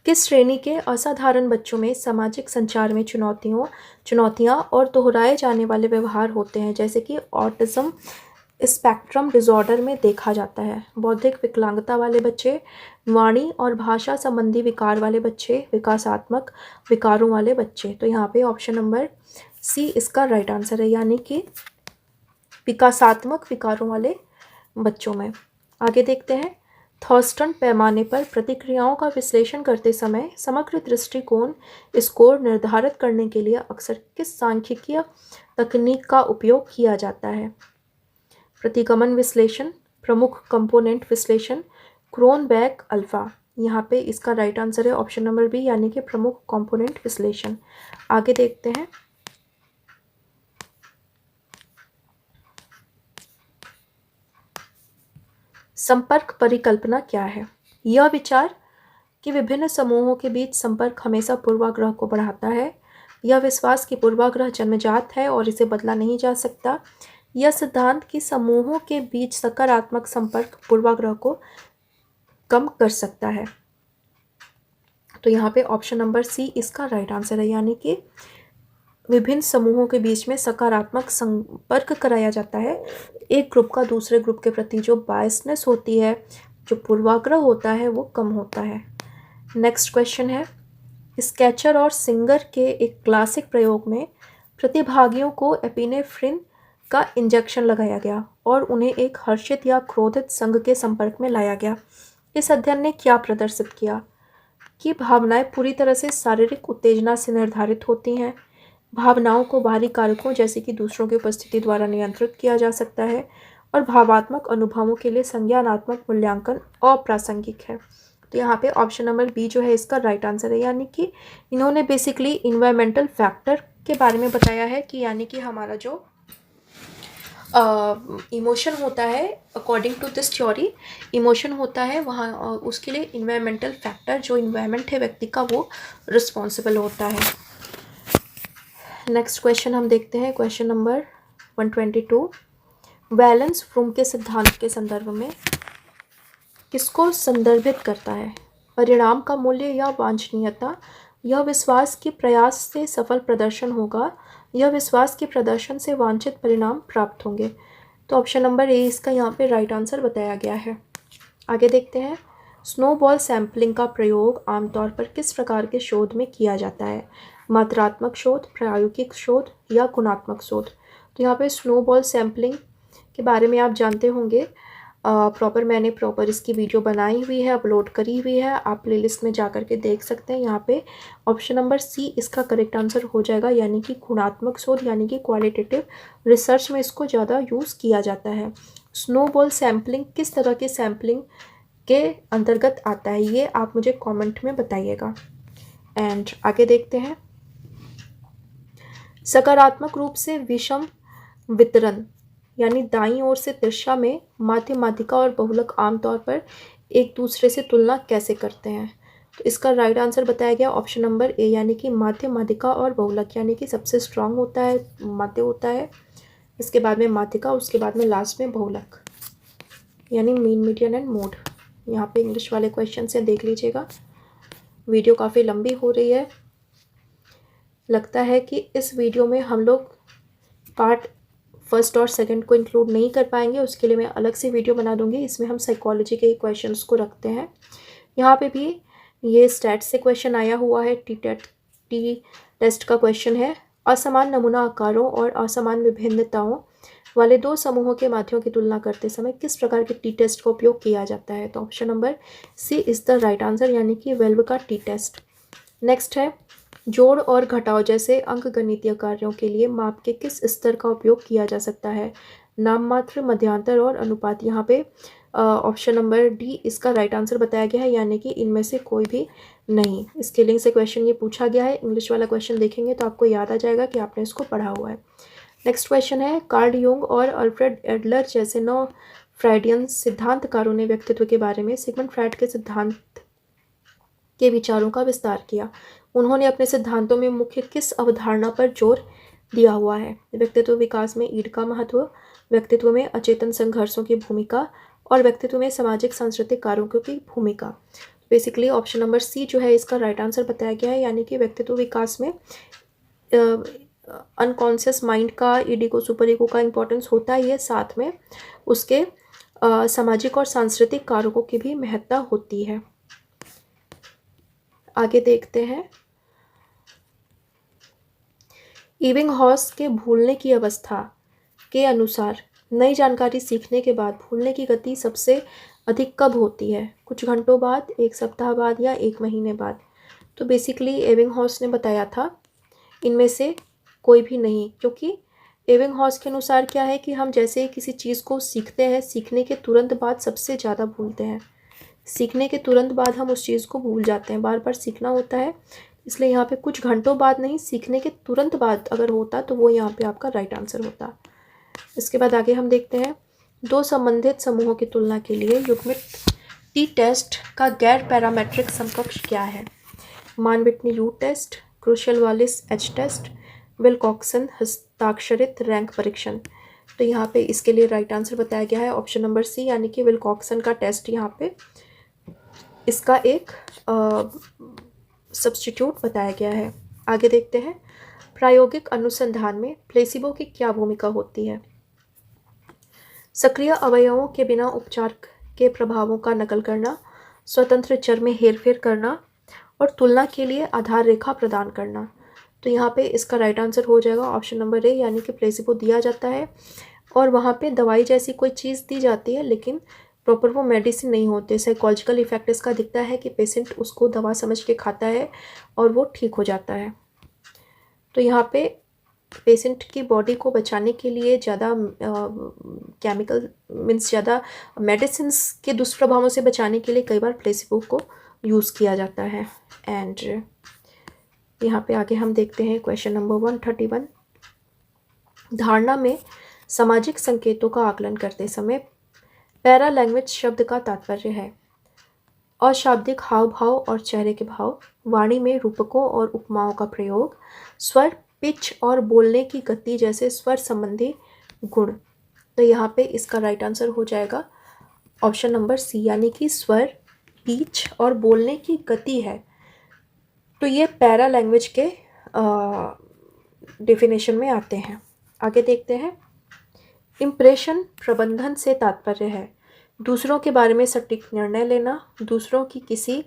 किस श्रेणी के असाधारण बच्चों में सामाजिक संचार में चुनौतियाँ और दोहराए जाने वाले व्यवहार होते हैं, जैसे कि ऑटिज्म स्पेक्ट्रम डिसऑर्डर में देखा जाता है? बौद्धिक विकलांगता वाले बच्चे, वाणी और भाषा संबंधी विकार वाले बच्चे, विकासात्मक विकारों वाले बच्चे। तो यहाँ पे ऑप्शन नंबर सी इसका राइट आंसर है, यानी कि विकासात्मक विकारों वाले बच्चों में। आगे देखते हैं, थॉर्स्टन पैमाने पर प्रतिक्रियाओं का विश्लेषण करते समय समग्र दृष्टिकोण स्कोर निर्धारित करने के लिए अक्सर किस सांख्यिकीय तकनीक का उपयोग किया जाता है? प्रतिगमन विश्लेषण, प्रमुख कंपोनेंट विश्लेषण, क्रोनबैक अल्फा। यहाँ पे इसका राइट आंसर है ऑप्शन नंबर बी, यानी कि प्रमुख कंपोनेंट विश्लेषण। आगे देखते हैं, संपर्क परिकल्पना क्या है? यह विचार कि विभिन्न समूहों के बीच संपर्क हमेशा पूर्वाग्रह को बढ़ाता है। यह विश्वास कि पूर्वाग्रह जन्मजात है और इसे बदला नहीं जा सकता। यह सिद्धांत कि समूहों के बीच सकारात्मक संपर्क पूर्वाग्रह को कम कर सकता है। तो यहाँ पे ऑप्शन नंबर सी इसका राइट आंसर है, यानी कि विभिन्न समूहों के बीच में सकारात्मक संपर्क कराया जाता है। एक ग्रुप का दूसरे ग्रुप के प्रति जो बायसनेस होती है, जो पूर्वाग्रह होता है, वो कम होता है। नेक्स्ट क्वेश्चन है, स्केचर और सिंगर के एक क्लासिक प्रयोग में प्रतिभागियों को एपिनेफ्रिन का इंजेक्शन लगाया गया और उन्हें एक हर्षित या क्रोधित संघ के संपर्क में लाया गया। इस अध्ययन ने क्या प्रदर्शित किया कि भावनाएं पूरी तरह से शारीरिक उत्तेजना से निर्धारित होती हैं। भावनाओं को बाहरी कारकों जैसे कि दूसरों की उपस्थिति द्वारा नियंत्रित किया जा सकता है और भावात्मक अनुभवों के लिए संज्ञानात्मक मूल्यांकन अप्रासंगिक है। तो यहाँ पे ऑप्शन नंबर बी जो है इसका राइट आंसर है, यानी कि इन्होंने बेसिकली इन्वायरमेंटल फैक्टर के बारे में बताया है कि यानी कि हमारा जो इमोशन होता है, according to this theory emotion होता है वहाँ उसके लिए इन्वायरमेंटल फैक्टर, जो इन्वायरमेंट है व्यक्ति का, वो रिस्पॉन्सिबल होता है। नेक्स्ट क्वेश्चन हम देखते हैं, क्वेश्चन नंबर 122। वैलेंस फ्रूम के सिद्धांत के संदर्भ में किसको संदर्भित करता है? परिणाम का मूल्य या वांछनीयता, यह विश्वास कि प्रयास से सफल प्रदर्शन होगा, यह विश्वास के प्रदर्शन से वांछित परिणाम प्राप्त होंगे। तो ऑप्शन नंबर ए इसका यहाँ पे राइट आंसर बताया गया है। आगे देखते हैं, स्नोबॉल सैंपलिंग का प्रयोग आमतौर पर किस प्रकार के शोध में किया जाता है? मात्रात्मक शोध, प्रायोगिक शोध या गुणात्मक शोध? तो यहाँ पे स्नोबॉल सैंपलिंग के बारे में आप जानते होंगे, मैंने प्रॉपर इसकी वीडियो बनाई हुई है, अपलोड करी हुई है, आप प्लेलिस्ट में जा कर के देख सकते हैं। यहाँ पे ऑप्शन नंबर सी इसका करेक्ट आंसर हो जाएगा, यानी कि गुणात्मक शोध, यानी कि क्वालिटेटिव रिसर्च में इसको ज़्यादा यूज़ किया जाता है। स्नोबॉल सैंपलिंग किस तरह के सैंपलिंग के अंतर्गत आता है, ये आप मुझे कमेंट में बताइएगा। एंड आगे देखते हैं, सकारात्मक रूप से विषम वितरण यानी दाईं ओर से तिरछा में माध्य माध्यिका और बहुलक आमतौर पर एक दूसरे से तुलना कैसे करते हैं? तो इसका राइट आंसर बताया गया ऑप्शन नंबर ए, यानी कि माध्य माध्यिका और बहुलक, यानी कि सबसे स्ट्रांग होता है माध्य होता है, इसके बाद में माध्यिका, उसके बाद में लास्ट में बहुलक, यानी मीन, मीडियन एंड मोड। यहाँ पे इंग्लिश वाले क्वेश्चन से देख लीजिएगा। वीडियो काफ़ी लंबी हो रही है, लगता है कि इस वीडियो में हम लोग पार्ट फर्स्ट और सेकंड को इंक्लूड नहीं कर पाएंगे, उसके लिए मैं अलग से वीडियो बना दूंगी। इसमें हम साइकोलॉजी के क्वेश्चंस को रखते हैं। यहाँ पे भी ये स्टैट से क्वेश्चन आया हुआ है, टी टेस्ट का क्वेश्चन है। असमान नमूना आकारों और असमान विभिन्नताओं वाले दो समूहों के माध्यों की तुलना करते समय किस प्रकार के टी टेस्ट का उपयोग किया जाता है? तो option number C is the right answer, यानी कि वेल्व का टी टेस्ट। नेक्स्ट है, जोड़ और घटाव जैसे अंकगणितीय कार्यों के लिए माप के किस स्तर का उपयोग किया जा सकता है? नाममात्र, मध्यांतर और अनुपात। यहाँ पे ऑप्शन नंबर डी इसका राइट आंसर बताया गया है, यानी कि इनमें से कोई भी नहीं। स्केलिंग से क्वेश्चन ये पूछा गया है, इंग्लिश वाला क्वेश्चन देखेंगे तो आपको याद आ जाएगा कि आपने इसको पढ़ा हुआ है। नेक्स्ट क्वेश्चन है, कार्ल यूंग और अल्फ्रेड एडलर जैसे 9 फ्राइडियन सिद्धांतकारों ने व्यक्तित्व के बारे में सिगमंड फ्राइड के सिद्धांत के विचारों का विस्तार किया। उन्होंने अपने सिद्धांतों में मुख्य किस अवधारणा पर जोर दिया हुआ है? व्यक्तित्व विकास में ईड का महत्व, व्यक्तित्व में अचेतन संघर्षों की भूमिका और व्यक्तित्व में सामाजिक सांस्कृतिक कारकों की भूमिका। बेसिकली ऑप्शन नंबर सी जो है इसका राइट आंसर बताया गया है, यानी कि व्यक्तित्व विकास में अनकॉन्शियस माइंड का, ईडिगो, सुपर ईगो का इम्पोर्टेंस होता ही है, साथ में उसके सामाजिक और सांस्कृतिक कारकों की भी महत्ता होती है। आगे देखते हैं, इबिंगहॉस के भूलने की अवस्था के अनुसार नई जानकारी सीखने के बाद भूलने की गति सबसे अधिक कब होती है? कुछ घंटों बाद, एक सप्ताह बाद या एक महीने बाद? तो बेसिकली एबिंगहॉस ने बताया था इनमें से कोई भी नहीं, क्योंकि एबिंगहॉस के अनुसार क्या है कि हम जैसे किसी चीज़ को सीखते हैं, सीखने के तुरंत बाद सबसे ज़्यादा भूलते हैं। सीखने के तुरंत बाद हम उस चीज़ को भूल जाते हैं, बार बार सीखना होता है, इसलिए यहाँ पे कुछ घंटों बाद नहीं, सीखने के तुरंत बाद अगर होता तो वो यहाँ पे आपका राइट आंसर होता। इसके बाद आगे हम देखते हैं, दो संबंधित समूहों की तुलना के लिए युग्मित टी टेस्ट का गैर पैरामेट्रिक समकक्ष क्या है? Mann Whitney U test, Kruskal Wallis H test, Wilcoxon हस्ताक्षरित रैंक परीक्षण। तो यहाँ पे इसके लिए राइट आंसर बताया गया है ऑप्शन नंबर सी, यानी कि विल्कॉक्सन का टेस्ट यहाँ पे इसका एक सब्स्टिट्यूट बताया गया है। आगे देखते हैं, प्रायोगिक अनुसंधान में प्लेसिबो की क्या भूमिका होती है? सक्रिय अवयवों के बिना उपचार के प्रभावों का नकल करना, स्वतंत्र चर में हेरफेर करना और तुलना के लिए आधार रेखा प्रदान करना। तो यहाँ पे इसका राइट आंसर हो जाएगा ऑप्शन नंबर ए, यानी कि प्लेसिबो दिया जाता है और वहाँ पे दवाई जैसी कोई चीज़ दी जाती है, लेकिन प्रॉपर वो मेडिसिन नहीं होते। साइकोलॉजिकल इफेक्ट इसका दिखता है कि पेशेंट उसको दवा समझ के खाता है और वो ठीक हो जाता है। तो यहाँ पे पेशेंट की बॉडी को बचाने के लिए ज़्यादा केमिकल मीन्स ज़्यादा मेडिसिन्स के दुष्प्रभावों से बचाने के लिए कई बार प्लेसिबो को यूज़ किया जाता है। एंड यहाँ पे आगे हम देखते हैं क्वेश्चन नंबर 131। धारणा में सामाजिक संकेतों का आकलन करते समय पैरा लैंग्वेज शब्द का तात्पर्य है अशाब्दिक हाव भाव और चेहरे के भाव, वाणी में रूपकों और उपमाओं का प्रयोग, स्वर, पिच और बोलने की गति जैसे स्वर संबंधी गुण। तो यहाँ पे इसका राइट आंसर हो जाएगा ऑप्शन नंबर सी, यानी कि स्वर, पिच और बोलने की गति है। तो ये पैरा लैंग्वेज के डेफिनेशन में आते हैं। आगे देखते हैं, इम्प्रेशन प्रबंधन से तात्पर्य है दूसरों के बारे में सटीक निर्णय लेना, दूसरों की किसी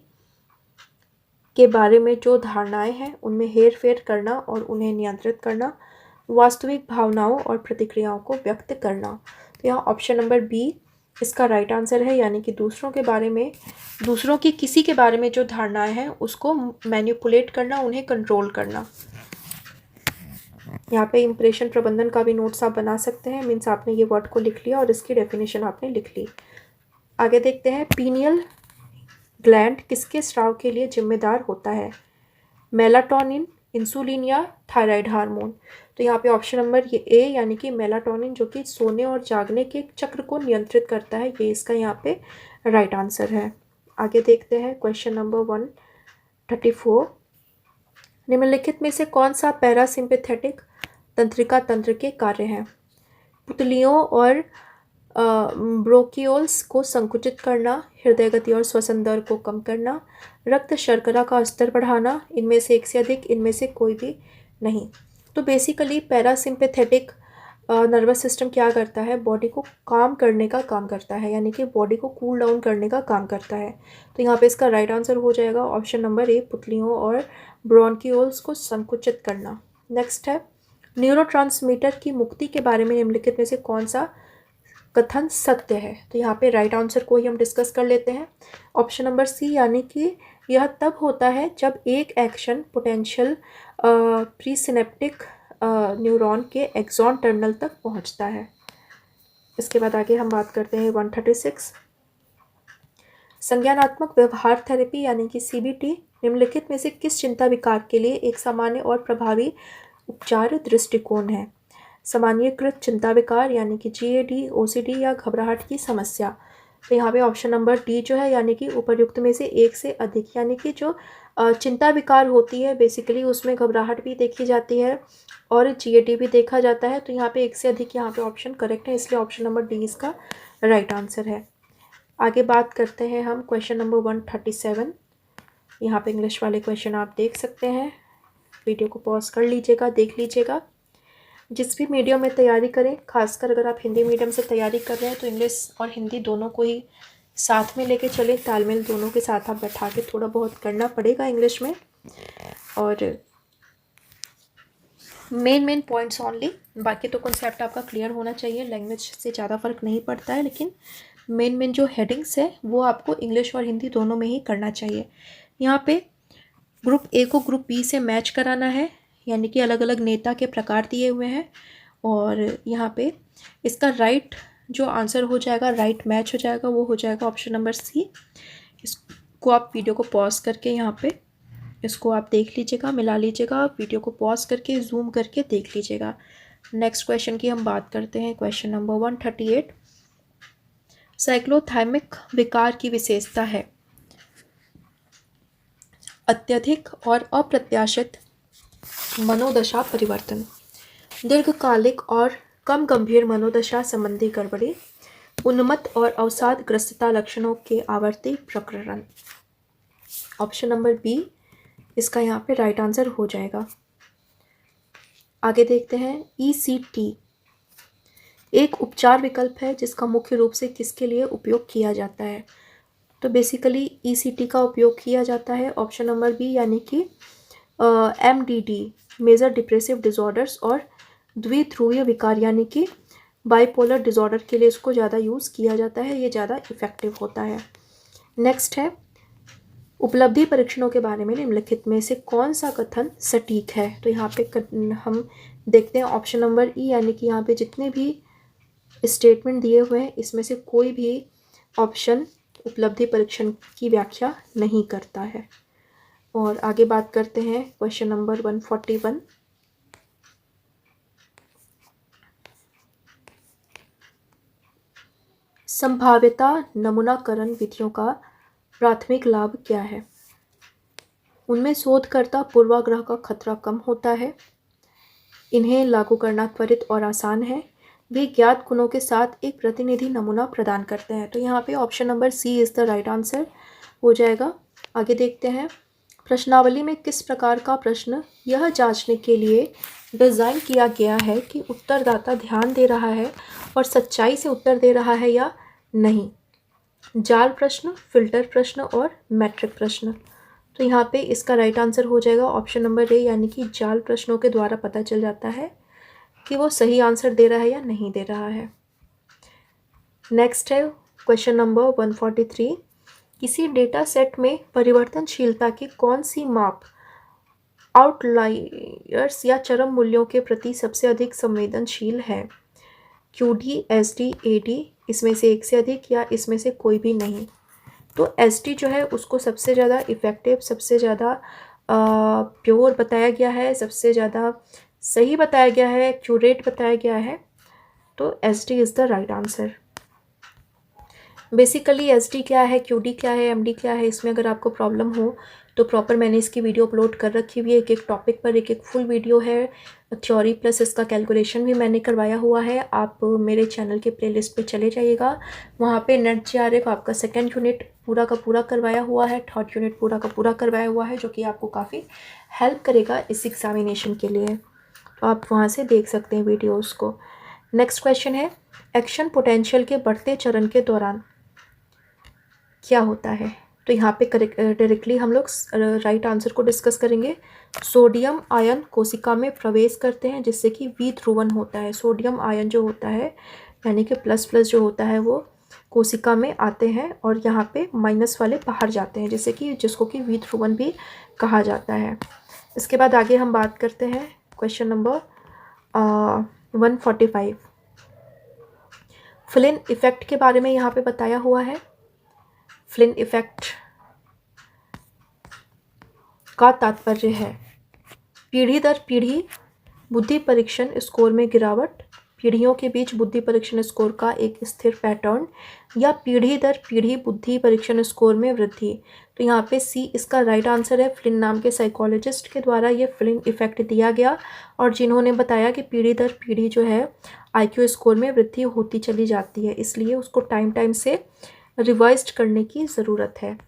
के बारे में जो धारणाएं हैं उनमें हेर फेर करना और उन्हें नियंत्रित करना, वास्तविक भावनाओं और प्रतिक्रियाओं को व्यक्त करना। तो यहाँ ऑप्शन नंबर बी इसका राइट आंसर है, यानी कि दूसरों के बारे में, दूसरों की किसी के बारे में जो धारणाएं हैं उसको मैनिपुलेट करना, उन्हें कंट्रोल करना। यहाँ पे इम्प्रेशन प्रबंधन का भी नोट्स आप बना सकते हैं, मीन्स आपने ये वर्ड को लिख लिया और इसकी डेफिनेशन आपने लिख ली। आगे देखते हैं, पीनियल ग्लैंड किसके स्राव के लिए जिम्मेदार होता है? मेलाटोनिन, इंसुलिन या थायराइड हार्मोन। तो यहाँ पे ऑप्शन नंबर ये ए, यानी कि मेलाटोनिन, जो कि सोने और जागने के चक्र को नियंत्रित करता है, ये इसका यहाँ पे राइट आंसर है। आगे देखते हैं क्वेश्चन नंबर 134। निम्नलिखित में से कौन सा पैरासिम्पैथेटिक तंत्रिका तंत्र के कार्य हैं? पुतलियों और ब्रोकियोल्स को संकुचित करना, हृदय गति और श्वसन दर को कम करना, रक्त शर्करा का स्तर बढ़ाना, इनमें से एक से अधिक, इनमें से कोई भी नहीं। तो बेसिकली पैरासिम्पैथेटिक नर्वस सिस्टम क्या करता है? बॉडी को काम करने का काम करता है, यानी कि बॉडी को कूल डाउन करने का काम करता है। तो यहाँ पे इसका राइट आंसर हो जाएगा ऑप्शन नंबर ए, पुतलियों और ब्रोंकियोल्स को संकुचित करना। नेक्स्ट है, न्यूरोट्रांसमीटर की मुक्ति के बारे में निम्नलिखित में से कौन सा कथन सत्य है? तो यहाँ पे राइट आंसर को ही हम डिस्कस कर लेते हैं, ऑप्शन नंबर सी, यानी कि यह तब होता है जब एक एक्शन पोटेंशियल प्रीसिनेप्टिक न्यूरॉन के एक्सॉन टर्मिनल तक पहुँचता है। इसके बाद आगे हम बात करते हैं 136। संज्ञानात्मक व्यवहार थेरेपी यानी कि सीबीटी निम्नलिखित में से किस चिंता विकार के लिए एक सामान्य और प्रभावी उपचार दृष्टिकोण है? सामान्यीकृत चिंता विकार यानी कि जीएडी, ओसीडी या घबराहट की समस्या। तो यहाँ पे ऑप्शन नंबर डी जो है, यानी कि उपर्युक्त में से एक से अधिक, यानी कि जो चिंता विकार होती है बेसिकली उसमें घबराहट भी देखी जाती है और जीएडी भी देखा जाता है। तो यहाँ पे एक से अधिक यहाँ पे ऑप्शन करेक्ट है, इसलिए ऑप्शन नंबर डी इसका राइट आंसर है। आगे बात करते हैं हम क्वेश्चन नंबर 137। यहाँ पे इंग्लिश वाले क्वेश्चन आप देख सकते हैं, वीडियो को पॉज कर लीजिएगा, देख लीजिएगा। जिस भी मीडियम में तैयारी करें, खासकर अगर आप हिंदी मीडियम से तैयारी कर रहे हैं तो इंग्लिश और हिंदी दोनों को ही साथ में लेके चलें, तालमेल दोनों के साथ आप बैठा के थोड़ा बहुत करना पड़ेगा इंग्लिश में, और मेन पॉइंट्स ओनली, बाकी तो कॉन्सेप्ट आपका क्लियर होना चाहिए। लैंग्वेज से ज़्यादा फ़र्क नहीं पड़ता है, लेकिन मेन जो हेडिंग्स है वो आपको इंग्लिश और हिंदी दोनों में ही करना चाहिए। यहाँ पे ग्रुप ए को ग्रुप बी से मैच कराना है, यानी कि अलग अलग नेता के प्रकार दिए हुए हैं, और यहाँ पे इसका राइट जो आंसर हो जाएगा, राइट मैच हो जाएगा, वो हो जाएगा ऑप्शन नंबर सी। इसको आप वीडियो को पॉज करके यहाँ पे इसको आप देख लीजिएगा, मिला लीजिएगा, वीडियो को पॉज करके जूम करके देख लीजिएगा। नेक्स्ट क्वेश्चन की हम बात करते हैं, क्वेश्चन नंबर 138। साइक्लोथाइमिक विकार की विशेषता है अत्यधिक और अप्रत्याशित मनोदशा परिवर्तन, दीर्घकालिक और कम गंभीर मनोदशा संबंधी गड़बड़ी, उन्मत्त और अवसादग्रस्तता लक्षणों के आवर्ती प्रकरण। ऑप्शन नंबर बी इसका यहाँ पे राइट आंसर हो जाएगा। आगे देखते हैं ECT एक उपचार विकल्प है जिसका मुख्य रूप से किसके लिए उपयोग किया जाता है। तो बेसिकली ECT का उपयोग किया जाता है ऑप्शन नंबर बी यानी कि MDD मेजर डिप्रेसिव डिसऑर्डर्स और द्विध्रुवीय विकार यानी कि बाइपोलर डिसऑर्डर के लिए इसको ज़्यादा यूज़ किया जाता है, ये ज़्यादा इफ़ेक्टिव होता है। नेक्स्ट है उपलब्धि परीक्षणों के बारे में निम्नलिखित में से कौन सा कथन सटीक है। तो यहाँ पे हम देखते हैं ऑप्शन नंबर ई यानी कि यहाँ पे जितने भी स्टेटमेंट दिए हुए हैं इसमें से कोई भी ऑप्शन उपलब्धि परीक्षण की व्याख्या नहीं करता है। और आगे बात करते हैं क्वेश्चन नंबर 141। संभाव्यता नमूनाकरण विधियों का प्राथमिक लाभ क्या है। उनमें शोधकर्ता पूर्वाग्रह का खतरा कम होता है, इन्हें लागू करना त्वरित और आसान है, वे ज्ञात गुणों के साथ एक प्रतिनिधि नमूना प्रदान करते हैं। तो यहाँ पे option number C is the right answer हो जाएगा। आगे देखते हैं प्रश्नावली में किस प्रकार का प्रश्न यह जांचने के लिए डिज़ाइन किया गया है कि उत्तरदाता ध्यान दे रहा है और सच्चाई से उत्तर दे रहा है या नहीं। जाल प्रश्न, फिल्टर प्रश्न और मैट्रिक प्रश्न। तो यहाँ पे इसका राइट आंसर हो जाएगा ऑप्शन नंबर ए यानी कि जाल प्रश्नों के द्वारा पता चल जाता है कि वो सही आंसर दे रहा है या नहीं दे रहा है। नेक्स्ट है क्वेश्चन नंबर 143। किसी डेटा सेट में परिवर्तनशीलता की कौन सी माप आउटलायर्स या चरम मूल्यों के प्रति सबसे अधिक संवेदनशील है। QD, SD, AD इसमें से एक से अधिक या इसमें से कोई भी नहीं। तो SD जो है उसको सबसे ज़्यादा इफ़ेक्टिव, सबसे ज़्यादा प्योर बताया गया है, सबसे ज़्यादा सही बताया गया है, एक्यूरेट बताया गया है। तो SD is the right answer. Basically SD क्या है, QD क्या है, MD क्या है, इसमें अगर आपको प्रॉब्लम हो तो प्रॉपर मैंने इसकी वीडियो अपलोड कर रखी हुई है। एक एक टॉपिक पर एक एक फुल वीडियो है, थ्योरी प्लस इसका कैलकुलेशन भी मैंने करवाया हुआ है। आप मेरे चैनल के प्लेलिस्ट पे चले जाइएगा, वहाँ पे नेट JRF आपका सेकेंड यूनिट पूरा का पूरा करवाया हुआ है, थर्ड यूनिट पूरा का पूरा करवाया हुआ है, जो कि आपको काफ़ी हेल्प करेगा इस एग्जामिनेशन के लिए। तो आप वहाँ से देख सकते हैं वीडियोज़ को। नेक्स्ट क्वेश्चन है एक्शन पोटेंशियल के बढ़ते चरण के दौरान क्या होता है। तो यहाँ पे डायरेक्टली हम लोग राइट आंसर को डिस्कस करेंगे। सोडियम आयन कोशिका में प्रवेश करते हैं जिससे कि विध्रुवण होता है। सोडियम आयन जो होता है यानी कि प्लस प्लस जो होता है वो कोशिका में आते हैं और यहाँ पे माइनस वाले बाहर जाते हैं, जैसे कि जिसको कि विध्रुवण भी कहा जाता है। इसके बाद आगे हम बात करते हैं क्वेश्चन नंबर 145। फ्लिन इफेक्ट के बारे में यहाँ पे बताया हुआ है। फ्लिन इफेक्ट का तात्पर्य है पीढ़ी दर पीढ़ी बुद्धि परीक्षण स्कोर में गिरावट, पीढ़ियों के बीच बुद्धि परीक्षण स्कोर का एक स्थिर पैटर्न, या पीढ़ी दर पीढ़ी बुद्धि परीक्षण स्कोर में वृद्धि। तो यहाँ पे सी इसका राइट आंसर है। फ्लिन नाम के साइकोलॉजिस्ट के द्वारा ये फ्लिन इफेक्ट दिया गया और जिन्होंने बताया कि पीढ़ी दर पीढ़ी जो है IQ स्कोर में वृद्धि होती चली जाती है, इसलिए उसको टाइम टाइम से रिवाइज करने की ज़रूरत है।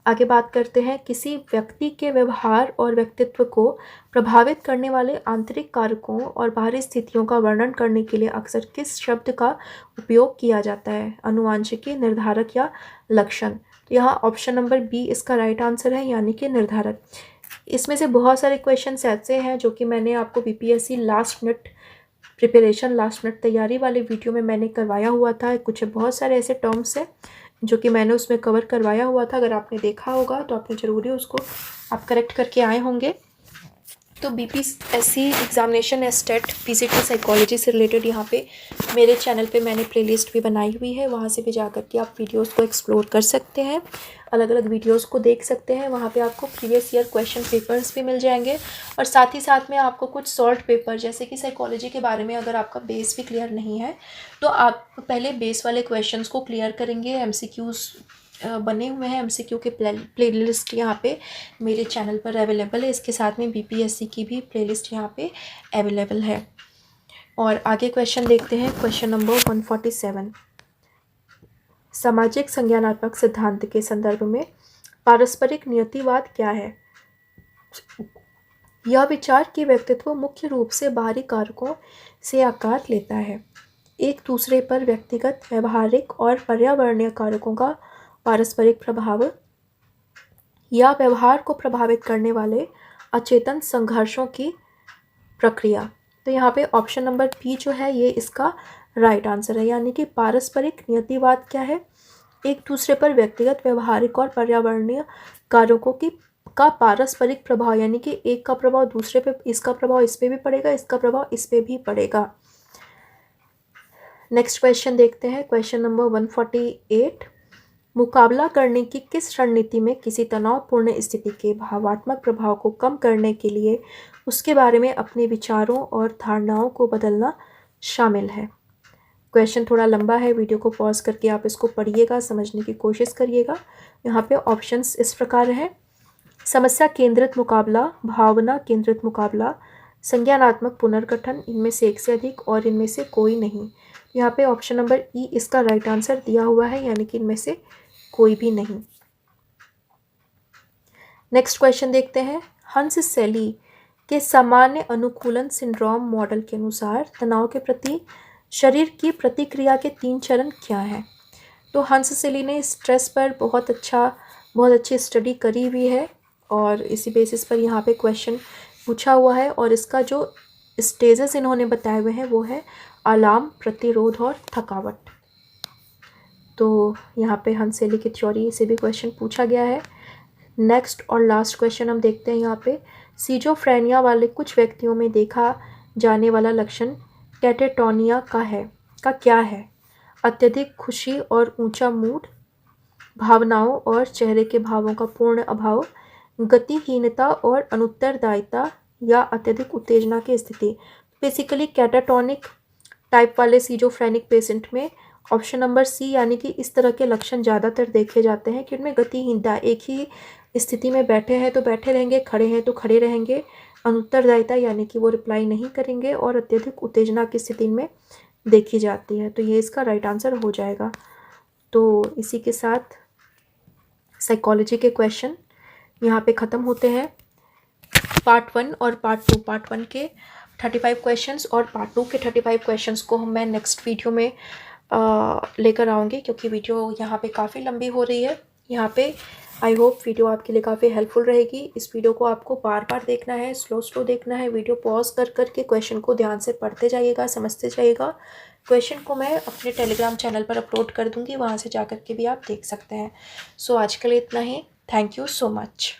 आगे बात करते हैं किसी व्यक्ति के व्यवहार और व्यक्तित्व को प्रभावित करने वाले आंतरिक कारकों और बाहरी स्थितियों का वर्णन करने के लिए अक्सर किस शब्द का उपयोग किया जाता है। अनुवांशिकी, निर्धारक या लक्षण। तो यहाँ ऑप्शन नंबर बी इसका राइट आंसर है यानी कि निर्धारक। इसमें से बहुत सारे क्वेश्चन ऐसे हैं जो कि मैंने आपको BPSC last minute preparation, last minute तैयारी वाले वीडियो में मैंने करवाया हुआ था। कुछ बहुत सारे ऐसे टर्म्स हैं जो कि मैंने उसमें कवर करवाया हुआ था। अगर आपने देखा होगा तो आपने ज़रूरी उसको आप करेक्ट करके आए होंगे। तो BPSC examination state PCT psychology से रिलेटेड यहाँ पे मेरे चैनल पे मैंने प्लेलिस्ट भी बनाई हुई है, वहाँ से भी जा कर के आप वीडियोस को एक्सप्लोर कर सकते हैं, अलग अलग वीडियोस को देख सकते हैं। वहाँ पे आपको प्रीवियस ईयर क्वेश्चन पेपर्स भी मिल जाएंगे और साथ ही साथ में आपको कुछ सॉल्ट पेपर, जैसे कि साइकोलॉजी के बारे में अगर आपका बेस भी क्लियर नहीं है तो आप पहले बेस वाले क्वेश्चन को क्लियर करेंगे। MCQs बने हुए हैं, MCQ के प्लेलिस्ट यहाँ पे मेरे चैनल पर अवेलेबल है। इसके साथ में BPSC की भी प्लेलिस्ट यहाँ पे अवेलेबल है। और आगे क्वेश्चन देखते हैं। क्वेश्चन नंबर 147, सामाजिक संज्ञानात्मक सिद्धांत के संदर्भ में पारस्परिक नियतिवाद क्या है? यह विचार कि व्यक्तित्व मुख्य रूप से बाहरी कारकों से आकार लेता है, एक दूसरे पर व्यक्तिगत, व्यवहारिक और पर्यावरणीय कारकों का पारस्परिक प्रभाव या व्यवहार को प्रभावित करने वाले अचेतन संघर्षों की प्रक्रिया। तो यहाँ पे ऑप्शन नंबर बी जो है ये इसका राइट आंसर है, यानी कि पारस्परिक नियतिवाद क्या है? एक दूसरे पर व्यक्तिगत, व्यवहारिक और पर्यावरणीय कारकों का पारस्परिक प्रभाव, यानी कि एक का प्रभाव दूसरे पे, इसका प्रभाव इस पे भी पड़ेगा, इसका प्रभाव इस पे भी पड़ेगा। नेक्स्ट क्वेश्चन देखते हैं। क्वेश्चन नंबर 148, मुकाबला करने की किस रणनीति में किसी तनावपूर्ण स्थिति के भावात्मक प्रभाव को कम करने के लिए उसके बारे में अपने विचारों और धारणाओं को बदलना शामिल है? क्वेश्चन थोड़ा लंबा है, वीडियो को पॉज करके आप इसको पढ़िएगा, समझने की कोशिश करिएगा। यहाँ पे ऑप्शंस इस प्रकार हैं: समस्या केंद्रित मुकाबला, भावना केंद्रित मुकाबला, संज्ञानात्मक पुनर्गठन, इनमें से एक से अधिक और इनमें से कोई नहीं। यहाँ पे ऑप्शन नंबर ई इसका राइट आंसर दिया हुआ है, यानी कि इनमें से कोई भी नहीं। नेक्स्ट क्वेश्चन देखते हैं। हंस सैली के सामान्य अनुकूलन सिंड्रोम मॉडल के अनुसार तनाव के प्रति शरीर की प्रतिक्रिया के 3 चरण क्या हैं? तो हंस सैली ने स्ट्रेस पर बहुत अच्छी स्टडी करी हुई है और इसी बेसिस पर यहाँ पे क्वेश्चन पूछा हुआ है और इसका जो स्टेजेस इन्होंने बताए हुए हैं वो है अलार्म, प्रतिरोध और थकावट। तो यहाँ पे हंस सैली की थ्योरी से भी क्वेश्चन पूछा गया है। नेक्स्ट और लास्ट क्वेश्चन हम देखते हैं। यहाँ पे सिजोफ्रेनिया वाले कुछ व्यक्तियों में देखा जाने वाला लक्षण कैटेटोनिया का क्या है? अत्यधिक खुशी और ऊंचा मूड, भावनाओं और चेहरे के भावों का पूर्ण अभाव, गतिहीनता और अनुत्तरदायिता या अत्यधिक उत्तेजना की स्थिति। बेसिकली कैटाटोनिक टाइप वाले सिजोफ्रेनिक पेशेंट में ऑप्शन नंबर सी यानी कि इस तरह के लक्षण ज़्यादातर देखे जाते हैं कि उनमें गतिहीनता, एक ही स्थिति में बैठे हैं तो बैठे रहेंगे, खड़े हैं तो खड़े रहेंगे, अनुत्तरदायिता यानी कि वो रिप्लाई नहीं करेंगे और अत्यधिक उत्तेजना की स्थिति में देखी जाती है। तो ये इसका राइट आंसर हो जाएगा। तो इसी के साथ साइकोलॉजी के क्वेश्चन यहाँ पे ख़त्म होते हैं। पार्ट 1 और पार्ट 2, पार्ट 1 के 35 क्वेश्चंस और पार्ट 2 के 35 क्वेश्चंस को मैं नेक्स्ट वीडियो में लेकर आऊँगी, क्योंकि वीडियो यहाँ पे काफ़ी लंबी हो रही है। यहाँ पे आई होप वीडियो आपके लिए काफ़ी हेल्पफुल रहेगी। इस वीडियो को आपको बार बार देखना है, स्लो देखना है, वीडियो पॉज कर के क्वेश्चन को ध्यान से पढ़ते जाइएगा, समझते जाइएगा। क्वेश्चन को मैं अपने टेलीग्राम चैनल पर अपलोड कर दूँगी, वहाँ से जा कर के भी आप देख सकते हैं। सो आज के लिए इतना ही। Thank you so much.